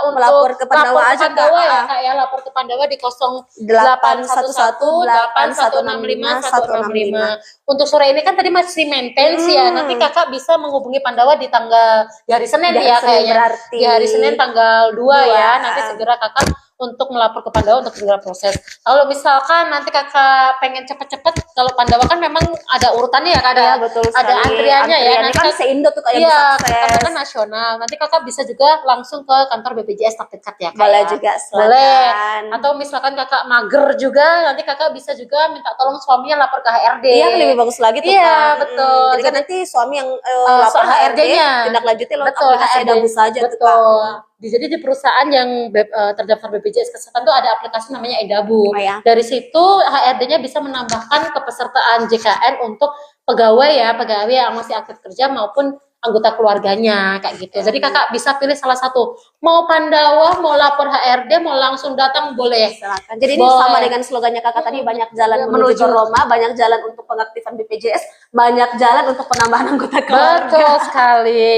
B: untuk
A: melapor ke Pandawa aja
B: ya Kak ya, lapor ke Pandawa di 0811-8165-165. Untuk sore ini kan tadi masih maintenance ya, nanti kakak bisa menghubungi Pandawa di hari Senin ya kayaknya.
A: Berarti.
B: Di hari Senin tanggal 2 ya, nanti segera kakak untuk melapor ke Pandawa untuk segera proses. Kalau misalkan nanti kakak pengen cepet-cepet, kalau Pandawa kan memang ada urutannya ya Kak, ada antriannya ya. Nanti
A: kan se-Indo tuh kayak
B: karena kan nasional. Nanti kakak bisa juga langsung ke kantor BPJS terdekat ya Kak.
A: Boleh juga, silakan.
B: Boleh. Atau misalkan kakak mager juga, nanti kakak bisa juga minta tolong suaminya lapor ke HRD.
A: Iya, lebih bagus lagi tuh
B: Iya, betul.
A: Jadi kan nanti suami yang lapor HRD-nya, tindak lanjuti lewat aplikasi Edabu saja tuh Kak.
B: Jadi di perusahaan yang terdaftar BPJS Kesehatan tuh ada aplikasi namanya Edabu. Dari situ HRD-nya bisa menambahkan kepesertaan JKN untuk pegawai yang masih aktif kerja maupun anggota keluarganya kayak gitu. Jadi kakak bisa pilih salah satu. Mau Pandawa, mau lapor HRD, mau langsung datang boleh.
A: Silakan. Jadi ini sama dengan slogannya kakak tadi, banyak jalan menuju Roma, banyak jalan untuk pengaktifan BPJS, banyak jalan untuk penambahan anggota keluarga.
B: Betul sekali.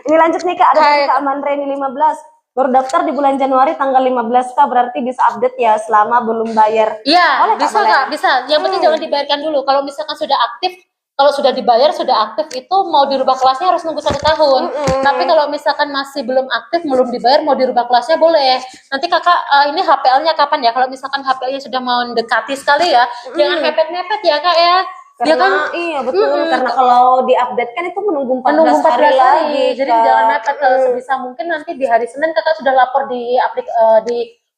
A: Ini lanjut nih Kak, ada Kak Manreni 15. Baru daftar di bulan Januari tanggal 15 Kak, berarti bisa update ya selama belum bayar.
B: Iya, bisa Kak, bisa. Yang penting jangan dibayarkan dulu. Kalau misalkan sudah aktif, kalau sudah dibayar, sudah aktif, itu mau dirubah kelasnya harus nunggu 1 tahun. Tapi kalau misalkan masih belum aktif, belum dibayar, mau dirubah kelasnya boleh. Nanti kakak, ini HPL-nya kapan ya? Kalau misalkan HPL-nya sudah mau mendekati sekali ya, jangan mepet-mepet ya Kak ya.
A: Karena, kan? Iya betul, karena kalau diupdate kan itu menunggu 14 hari lagi.
B: Jadi jangan mepet, sebisa mungkin nanti di hari Senin kakak sudah lapor di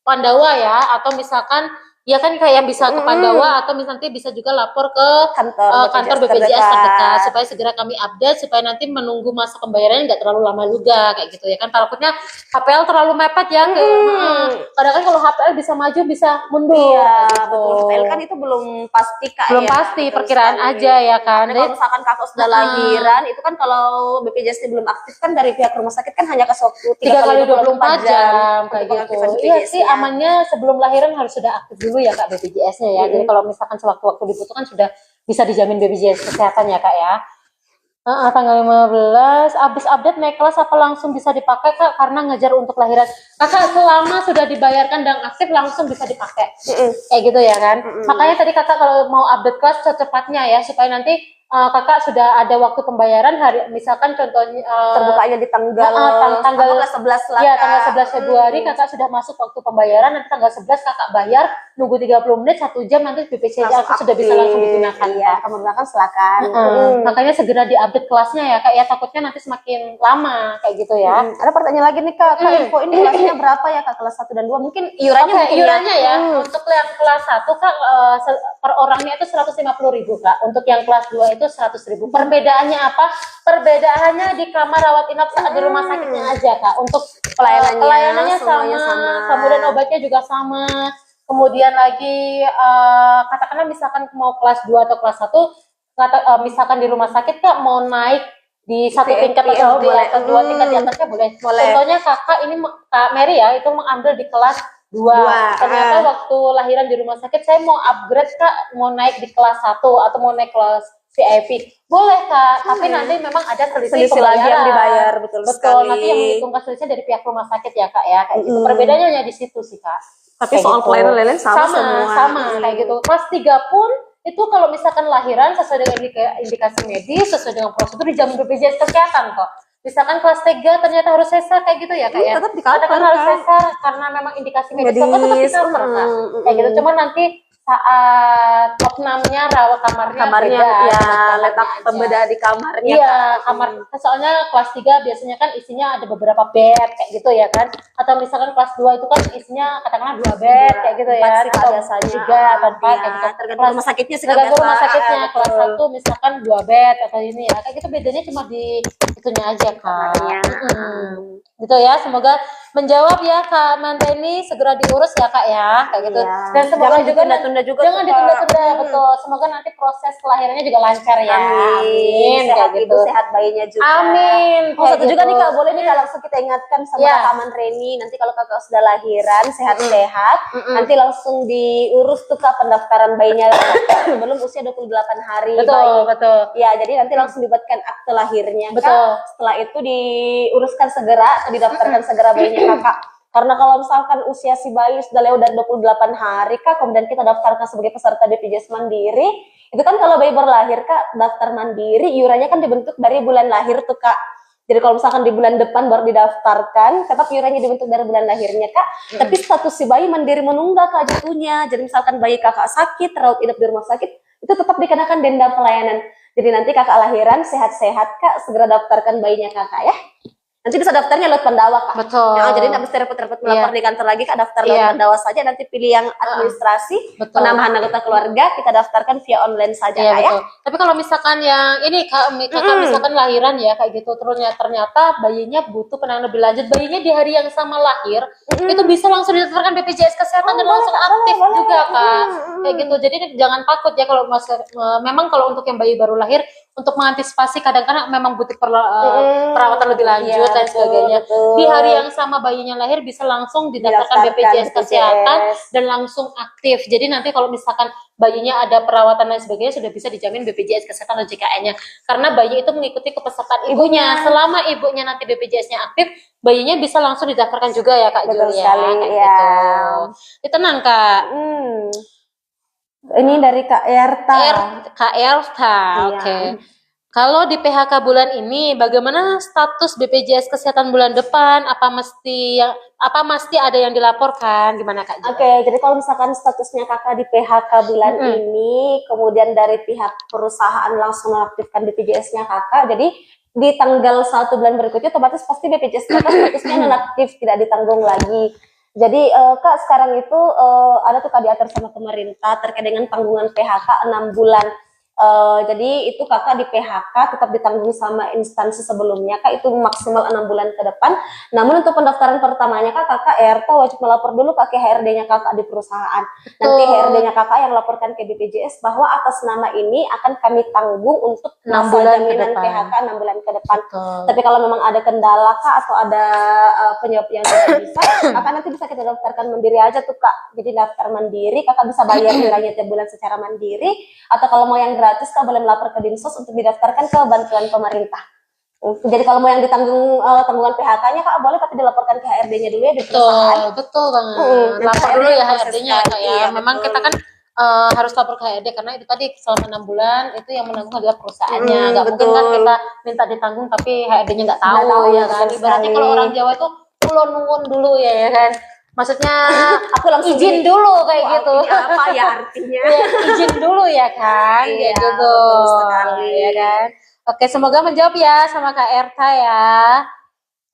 B: Pandawa ya, atau misalkan ya kan kayak bisa ke Pandawa atau nanti bisa juga lapor ke kantor BPJS terdekat supaya segera kami update supaya nanti menunggu masa pembayarannya nggak terlalu lama juga kayak gitu ya kan, takutnya HPL terlalu mepet ya kadang kan kalau HPL bisa maju bisa mundur.
A: Iya gitu. Betul, HPL kan itu belum pasti Kak,
B: belum pasti, perkiraan aja ya kan.
A: Kalau misalkan kakak sudah lahiran itu kan kalau BPJS belum aktif kan dari pihak rumah sakit kan hanya kasih waktu
B: 3 kali 24 jam kayak gitu. Iya sih, amannya sebelum lahiran harus sudah aktif dulu ya Kak BPJS-nya ya. Jadi kalau misalkan sewaktu-waktu dibutuhkan sudah bisa dijamin BPJS Kesehatan ya Kak ya. Tanggal 15 habis update naik kelas apa langsung bisa dipakai Kak karena ngejar untuk lahiran. Kakak selama sudah dibayarkan dan aktif langsung bisa dipakai. Kayak gitu ya kan. Makanya tadi Kakak kalau mau update kelas secepatnya ya supaya nanti kakak sudah ada waktu pembayaran hari, misalkan contohnya
A: Terbukanya di tanggal
B: tanggal
A: 11 lah.
B: ya tanggal 11 Februari kakak sudah masuk waktu pembayaran, nanti tanggal 11 kakak bayar, nunggu 30 menit 1 jam nanti BPJS aku sudah bisa langsung digunakan.
A: Iya, kamu gunakan silakan.
B: Makanya segera diupdate kelasnya ya kak ya, takutnya nanti semakin lama kayak gitu ya.
A: Ada pertanyaan lagi nih kak, info ini kelasnya berapa ya kak, kelas 1 dan 2? Mungkin iurannya mungkin
B: iurannya ya. Untuk yang kelas 1 kak per orangnya itu 150.000 kak. Untuk yang kelas 2 itu 100.000. Perbedaannya apa? Perbedaannya di kamar rawat inap saat di rumah sakitnya aja kak. Untuk pelayanannya sama, kemudian obatnya juga sama. Kemudian lagi katakanlah misalkan mau kelas 2 atau kelas 1, misalkan di rumah sakit kak mau naik di satu tingkat atau dua tingkat di atasnya boleh. Contohnya kakak ini Kak Mary ya, itu mengambil di kelas 2. Ternyata waktu lahiran di rumah sakit saya mau upgrade kak, mau naik di kelas 1 atau mau naik kelas VIP. Boleh kak, tapi nanti memang ada selisih
A: lagi yang dibayar, betul sekali.
B: Nanti yang menghitungkan selisihnya dari pihak rumah sakit ya kak ya, kayak gitu. Perbedaannya hanya di situ sih kak.
A: Tapi soal pelayanan sama semua.
B: Sama kayak gitu. Kelas 3 pun itu kalau misalkan lahiran sesuai dengan indikasi medis, sesuai dengan prosedur dijamin BPJS Kesehatan kok. Misalkan kelas 3 ternyata harus sesar kayak gitu ya kak ya.
A: Tetap dikatakan
B: harus sesar karena memang indikasi medis kok tetap di cover kak. Kayak gitu. Cuman nanti saat opnamnya rawat kamarnya beda,
A: ya letak pembeda di kamarnya.
B: Iya, kamar. Soalnya kelas 3 biasanya kan isinya ada beberapa bed kayak gitu ya kan. Atau misalkan kelas 2 itu kan isinya katakanlah 2 bed kayak gitu ya.
A: Atau biasanya
B: 3 atau 4 kayak gitu.
A: Tergantung rumah sakitnya sih.
B: Tergantung rumah sakitnya. Kelas 1 misalkan 2 bed atau ini ya. Kayak gitu bedanya cuma di itunya aja kak. Gitu ya, semoga menjawab ya Kak Manteni, segera diurus ya Kak ya, kayak gitu. Dan semoga
A: jangan
B: juga
A: ditunda-tunda juga.
B: Jangan ditunda-tunda, betul. Semoga nanti proses kelahirannya juga lancar ya.
A: Amin. Sehat ibu, sehat bayinya juga.
B: Amin.
A: Satu juga nih Kak, boleh nih Kak langsung kita ingatkan sama Kak Mantreni, nanti kalau Kakak sudah lahiran sehat-sehat, nanti langsung diurus tuh Kak pendaftaran bayinya sebelum usia 28 hari.
B: Betul.
A: Ya, jadi nanti langsung dibuatkan akte lahirnya.
B: Betul.
A: Setelah itu diuruskan segera atau didaftarkan segera bayinya Kakak. Karena kalau misalkan usia si bayi sudah lewat dari 28 hari Kak, kemudian kita daftarkan sebagai peserta BPJS Mandiri, itu kan kalau bayi baru lahir Kak, daftar mandiri, iurannya kan dibentuk dari bulan lahir tuh Kak. Jadi kalau misalkan di bulan depan baru didaftarkan, tetap iurannya dibentuk dari bulan lahirnya Kak. Tapi status si bayi mandiri menunggak Kak jatuhnya. Jadi misalkan bayi Kakak sakit, rawat inap di rumah sakit, itu tetap dikenakan denda pelayanan. Jadi nanti Kakak lahiran sehat-sehat Kak, segera daftarkan bayinya Kakak ya. Nanti bisa daftarnya lewat Pandawa Kak.
B: Betul.
A: Nah, jadi nggak mesti repot-repot melapor di kantor lagi Kak, daftar lewat Pandawa saja. Nanti pilih yang administrasi, penambahan anggota keluarga, kita daftarkan via online saja Kak ya.
B: Tapi kalau misalkan yang ini Kakak misalkan lahiran ya kayak gitu, ternyata bayinya butuh penanganan lebih lanjut, bayinya di hari yang sama lahir, itu bisa langsung didaftarkan BPJS Kesehatan dan langsung aktif juga Kak. Kayak gitu. Jadi jangan takut ya kalau memang kalau untuk yang bayi baru lahir, untuk mengantisipasi kadang-kadang memang butuh perawatan lebih lanjut dan sebagainya. Di hari yang sama bayinya lahir bisa langsung didaftarkan BPJS Kesehatan dan langsung aktif. Jadi nanti kalau misalkan bayinya ada perawatan dan sebagainya sudah bisa dijamin BPJS Kesehatan atau JKN-nya. Karena bayi itu mengikuti kepesertaan ibunya. Selama ibunya nanti BPJS-nya aktif, bayinya bisa langsung didaftarkan juga ya Kak Julia. Gitu. Tenang Kak.
A: Ini dari Kak Erta.
B: Oke. Kalau di PHK bulan ini, bagaimana status BPJS Kesehatan bulan depan? Apa mesti ada yang dilaporkan? Gimana Kak?
A: Oke, jadi kalau misalkan statusnya Kakak di PHK bulan ini, kemudian dari pihak perusahaan langsung mengaktifkan BPJS-nya Kakak, jadi di tanggal 1 bulan berikutnya otomatis pasti BPJS Kakak statusnya nonaktif, tidak ditanggung lagi. Jadi Kak sekarang itu ada tuh Kak diatur sama pemerintah terkait dengan tanggungan PHK 6 bulan. Jadi itu Kakak di PHK tetap ditanggung sama instansi sebelumnya Kak, itu maksimal 6 bulan ke depan. Namun untuk pendaftaran pertamanya Kakak RT wajib melapor dulu ke HRD-nya Kakak di perusahaan. Nanti HRD-nya Kakak yang laporkan ke BPJS bahwa atas nama ini akan kami tanggung untuk
B: 6 bulan
A: jaminan PHK 6 bulan ke depan. Tapi kalau memang ada kendala Kak atau ada penyebab yang tidak bisa, Kakak nanti bisa kita daftarkan mandiri aja tuh Kak. Jadi daftar mandiri, Kakak bisa bayar nilainya tiap bulan secara mandiri, atau kalau mau yang gratis Kak boleh melapor ke Dinsos untuk didaftarkan ke bantuan pemerintah. Jadi kalau mau yang ditanggung tanggungan PHK-nya Kak boleh tapi dilaporkan ke HRD-nya dulu ya di perusahaan.
B: Betul banget. Lapor dulu ya HRD-nya Kak ya. Memang kita kan harus lapor ke HRD karena itu tadi selama 6 bulan itu yang menanggung adalah perusahaannya. Nggak mungkin
A: betul.
B: kan kita minta ditanggung tapi HRD-nya nggak tahu,
A: Nggak tahu,
B: ya kan.
A: betul
B: Ibaratnya
A: sekali.
B: kalau orang Jawa itu ulon nuwun dulu ya kan. Maksudnya
A: Aku langsung
B: izin dulu kayak
A: "Wah,
B: gitu.
A: artinya apa ya artinya?
B: Iya, izin dulu ya kan,
A: Iya,
B: kayak gitu.
A: betul sekali.
B: Ya kan. Oke, semoga menjawab ya sama Kak Erta ya.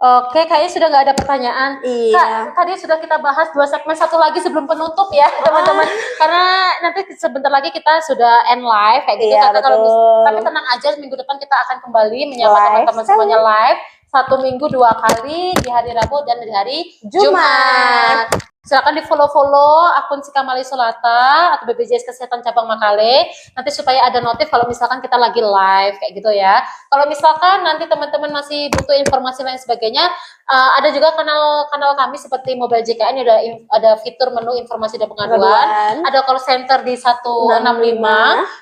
B: Oke, kayaknya sudah nggak ada pertanyaan.
A: Iya.
B: Kak, tadi sudah kita bahas 2 segmen, satu lagi sebelum penutup ya, teman-teman. Karena nanti sebentar lagi kita sudah end live kayak gitu.
A: Iya,
B: Kakak kalau
A: betul.
B: tapi tenang aja, minggu depan kita akan kembali menyapa
A: Live
B: teman-teman semuanya live. 1 minggu 2 kali di hari Rabu dan di hari
A: Jumat.
B: Silakan di follow akun Sikamali Solata atau BPJS Kesehatan Cabang Makale nanti supaya ada notif kalau misalkan kita lagi live kayak gitu ya. Kalau misalkan nanti teman-teman masih butuh informasi lain sebagainya, ada juga kanal kami seperti Mobile JKN ada fitur menu informasi dan pengaduan, ada call center di 165,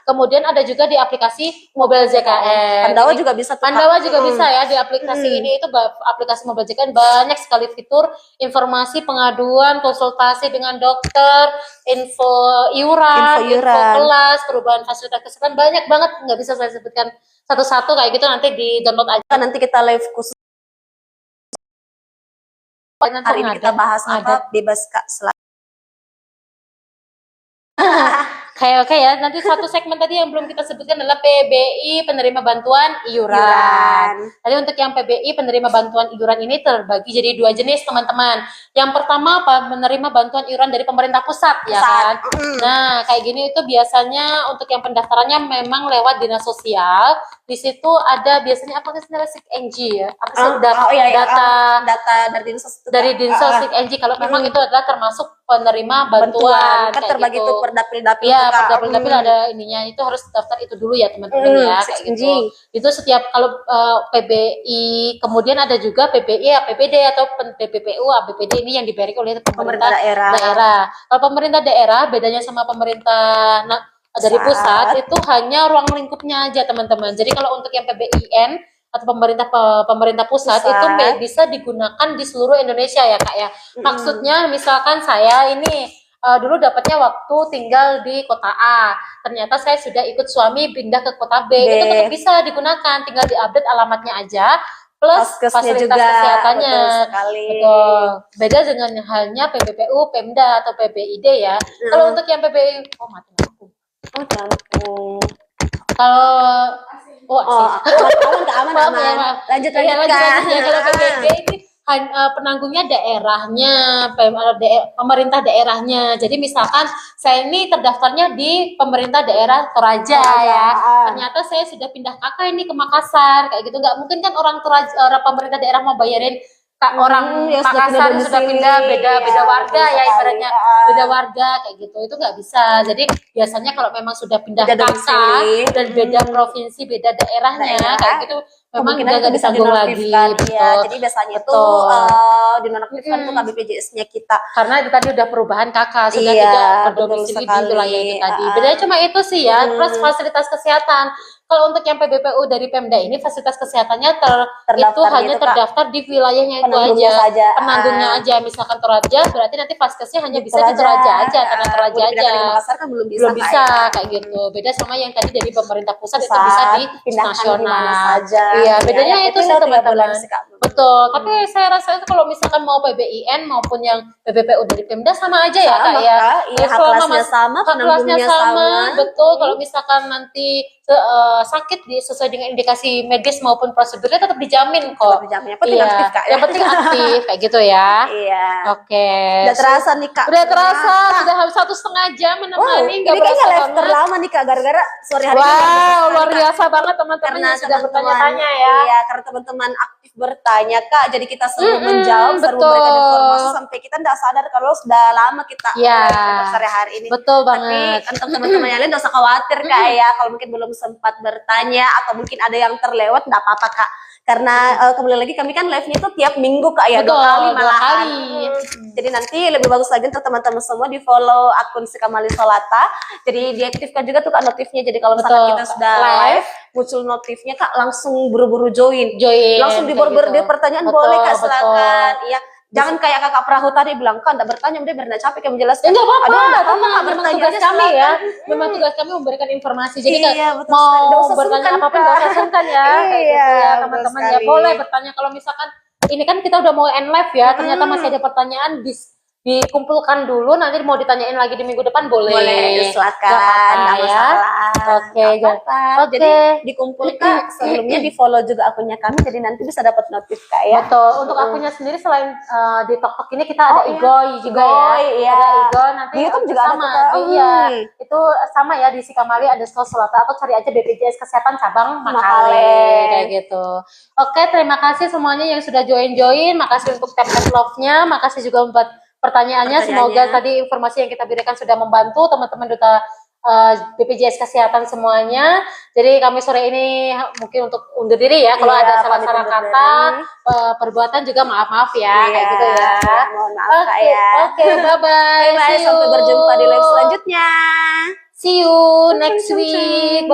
B: kemudian ada juga di aplikasi Mobile JKN.
A: Pandawa juga bisa.
B: Pandawa juga bisa ya di aplikasi ini, itu aplikasi Mobile JKN banyak sekali fitur informasi pengaduan, konsultasi dengan dokter, info iuran, info kelas, perubahan fasilitas kesehatan, banyak banget, nggak bisa saya sebutkan satu-satu kayak gitu, nanti di download aja.
A: Nanti kita live khusus. Hari ini kita bahas apa? Bebas Kak.
B: Oke ya, nanti satu segmen tadi yang belum kita sebutkan adalah PBI penerima bantuan iuran. Tadi untuk yang PBI penerima bantuan iuran ini terbagi jadi 2 jenis teman-teman. Yang pertama menerima bantuan iuran dari pemerintah pusat ya kan. Nah kayak gini itu biasanya untuk yang pendaftarannya memang lewat dinas sosial. Di situ ada biasanya apa sih SIKNG ya? Apa sih
A: data dari
B: Dinsos SIKNG kalau memang itu adalah termasuk penerima bantuan.
A: Kan terbagi itu per dapil-dapil.
B: Ya, per dapil ada ininya, itu harus daftar itu dulu ya teman-teman ya kayak gitu. Itu setiap kalau PBI, kemudian ada juga PBI, APBD atau PBPU, APBD ini yang diberi oleh pemerintah daerah. Kalau pemerintah daerah bedanya sama pemerintah dari pusat itu hanya ruang lingkupnya aja teman-teman. Jadi kalau untuk yang PBIN atau pemerintah pusat itu bisa digunakan di seluruh Indonesia ya Kak ya. Maksudnya misalkan saya ini dulu dapatnya waktu tinggal di kota A, ternyata saya sudah ikut suami pindah ke kota B, itu tetap bisa digunakan, tinggal diupdate alamatnya aja plus fasilitas kesehatannya. Betul. Beda dengan halnya PBPU, Pemda atau PBID ya. Kalau untuk yang PBI, mati aku. Kalau
A: aman. Lanjut ya.
B: Kalau PBID ini penanggungnya daerahnya, pemerintah daerahnya. Jadi misalkan saya ini terdaftarnya di pemerintah daerah Toraja ya. Ternyata saya sudah pindah kakak ini ke Makassar kayak gitu. Nggak mungkin kan orang Toraja, orang pemerintah daerah mau bayarin orang Makassar sudah pindah beda warga ya ibaratnya beda warga kayak gitu, itu nggak bisa. Jadi biasanya kalau memang sudah pindah kakak dan beda provinsi beda daerahnya kayak gitu memang nggak ditanggung lagi.
A: Ya. Jadi biasanya itu dinonaktifkan tuh KBPJS-nya kita
B: karena itu tadi udah perubahan kakak sudah tidak berdomisili di wilayah itu tadi. Bedanya cuma itu sih ya. Plus fasilitas kesehatan. Kalau untuk yang PBPU dari Pemda ini fasilitas kesehatannya itu hanya terdaftar di wilayahnya itu aja, penanggungnya aja. Misalkan Toraja, berarti nanti vaskesnya hanya bisa di Toraja aja, karena Toraja aja.
A: Di Makassar kan belum bisa
B: kayak gitu. Beda sama yang tadi dari pemerintah pusat itu bisa di nasional. Iya, bedanya itu sih teman-teman. Betul. Tapi saya rasa itu kalau misalkan mau PBIN maupun yang PBPU dari Pemda sama aja ya Kak ya.
A: Iya, kelasnya sama, penanggungnya sama.
B: Betul. Kalau misalkan nanti sakit sesuai dengan indikasi medis maupun prosedurnya tetap dijamin kok.
A: Yang penting aktif Kak ya.
B: Yang penting aktif kayak gitu ya.
A: Iya.
B: Oke.
A: Udah terasa nih Kak.
B: Udah terasa. Sudah habis 1,5 jam menemani.
A: Ini kayaknya live terlama nih Kak gara-gara sore hari ini.
B: Wow, luar biasa banget teman-teman yang sudah bertanya-tanya ya.
A: Iya, karena teman-teman aktif bertanya Kak. Jadi kita selalu menjawab, selalu memberikan informasi sampai kita tidak sadar kalau sudah lama kita sehari-hari ini.
B: Betul banget.
A: Tapi untuk teman-teman yang lain tidak usah khawatir Kak ya. Kalau mungkin belum sempat bertanya atau mungkin ada yang terlewat, tidak apa-apa Kak. Karena kembali lagi kami kan live-nya itu tiap minggu Kak ya.
B: Betul,
A: 2 kali malahan.
B: 2 kali.
A: Jadi nanti lebih bagus lagi untuk teman-teman semua di follow akun Sikamali Solata. Jadi diaktifkan juga tuh Kak notifnya. Jadi kalau misalkan kita sudah live, muncul notifnya Kak langsung buru-buru join. Langsung di pertanyaan boleh Kak silakan. Iya. Jangan kayak kakak perahu tadi bilang kan tidak bertanya, udah biar capek yang menjelaskan.
B: Enggak apa-apa,
A: Aduh, nggak
B: memang
A: bertanya,
B: tugas kami
A: silakan.
B: ya. Memang tugas kami memberikan informasi. Jadi
A: Iya,
B: nggak
A: betul sekali. Nggak
B: mau
A: usah
B: bertanya
A: sungkan,
B: apapun
A: Kak.
B: nggak usah sungkan ya. Kayak gitu
A: Iya,
B: ya
A: betul
B: teman-teman ya.
A: sekali.
B: Boleh bertanya kalau misalkan ini kan kita udah mau end live ya. Ternyata masih ada pertanyaan dikumpulkan dulu, nanti mau ditanyain lagi di minggu depan boleh.
A: Boleh, silakan.
B: Nggak apa-apa
A: Nggak
B: ya.
A: masalah.
B: Oke,
A: Nggak apa-apa.
B: oke.
A: Jadi dikumpulkan sebelumnya di follow juga akunnya kami, jadi nanti bisa dapat notif Kak ya.
B: Betul. Untuk akunnya sendiri selain di TikTok ini kita ada
A: iya.
B: Igoy juga
A: Igoy,
B: ya.
A: iya.
B: Ada Igoy nanti
A: Di YouTube juga ada
B: sama.
A: tuh, Kak.
B: Iya. Itu sama ya di Sikamali ada Selata atau cari aja BPJS Kesehatan cabang Makale
A: Makale.
B: kayak gitu. Oke, terima kasih semuanya yang sudah join. Makasih untuk tap love-nya, makasih juga buat pertanyaannya. Semoga tadi informasi yang kita berikan sudah membantu teman-teman duta BPJS Kesehatan semuanya. Jadi kami sore ini mungkin untuk undur diri ya. Kalau ada salah-salah kata, perbuatan juga maaf-maaf ya, kayak gitu ya.
A: Mohon maaf Kak ya.
B: Oke, bye-bye.
A: Bye, sampai berjumpa di live selanjutnya.
B: See you next week.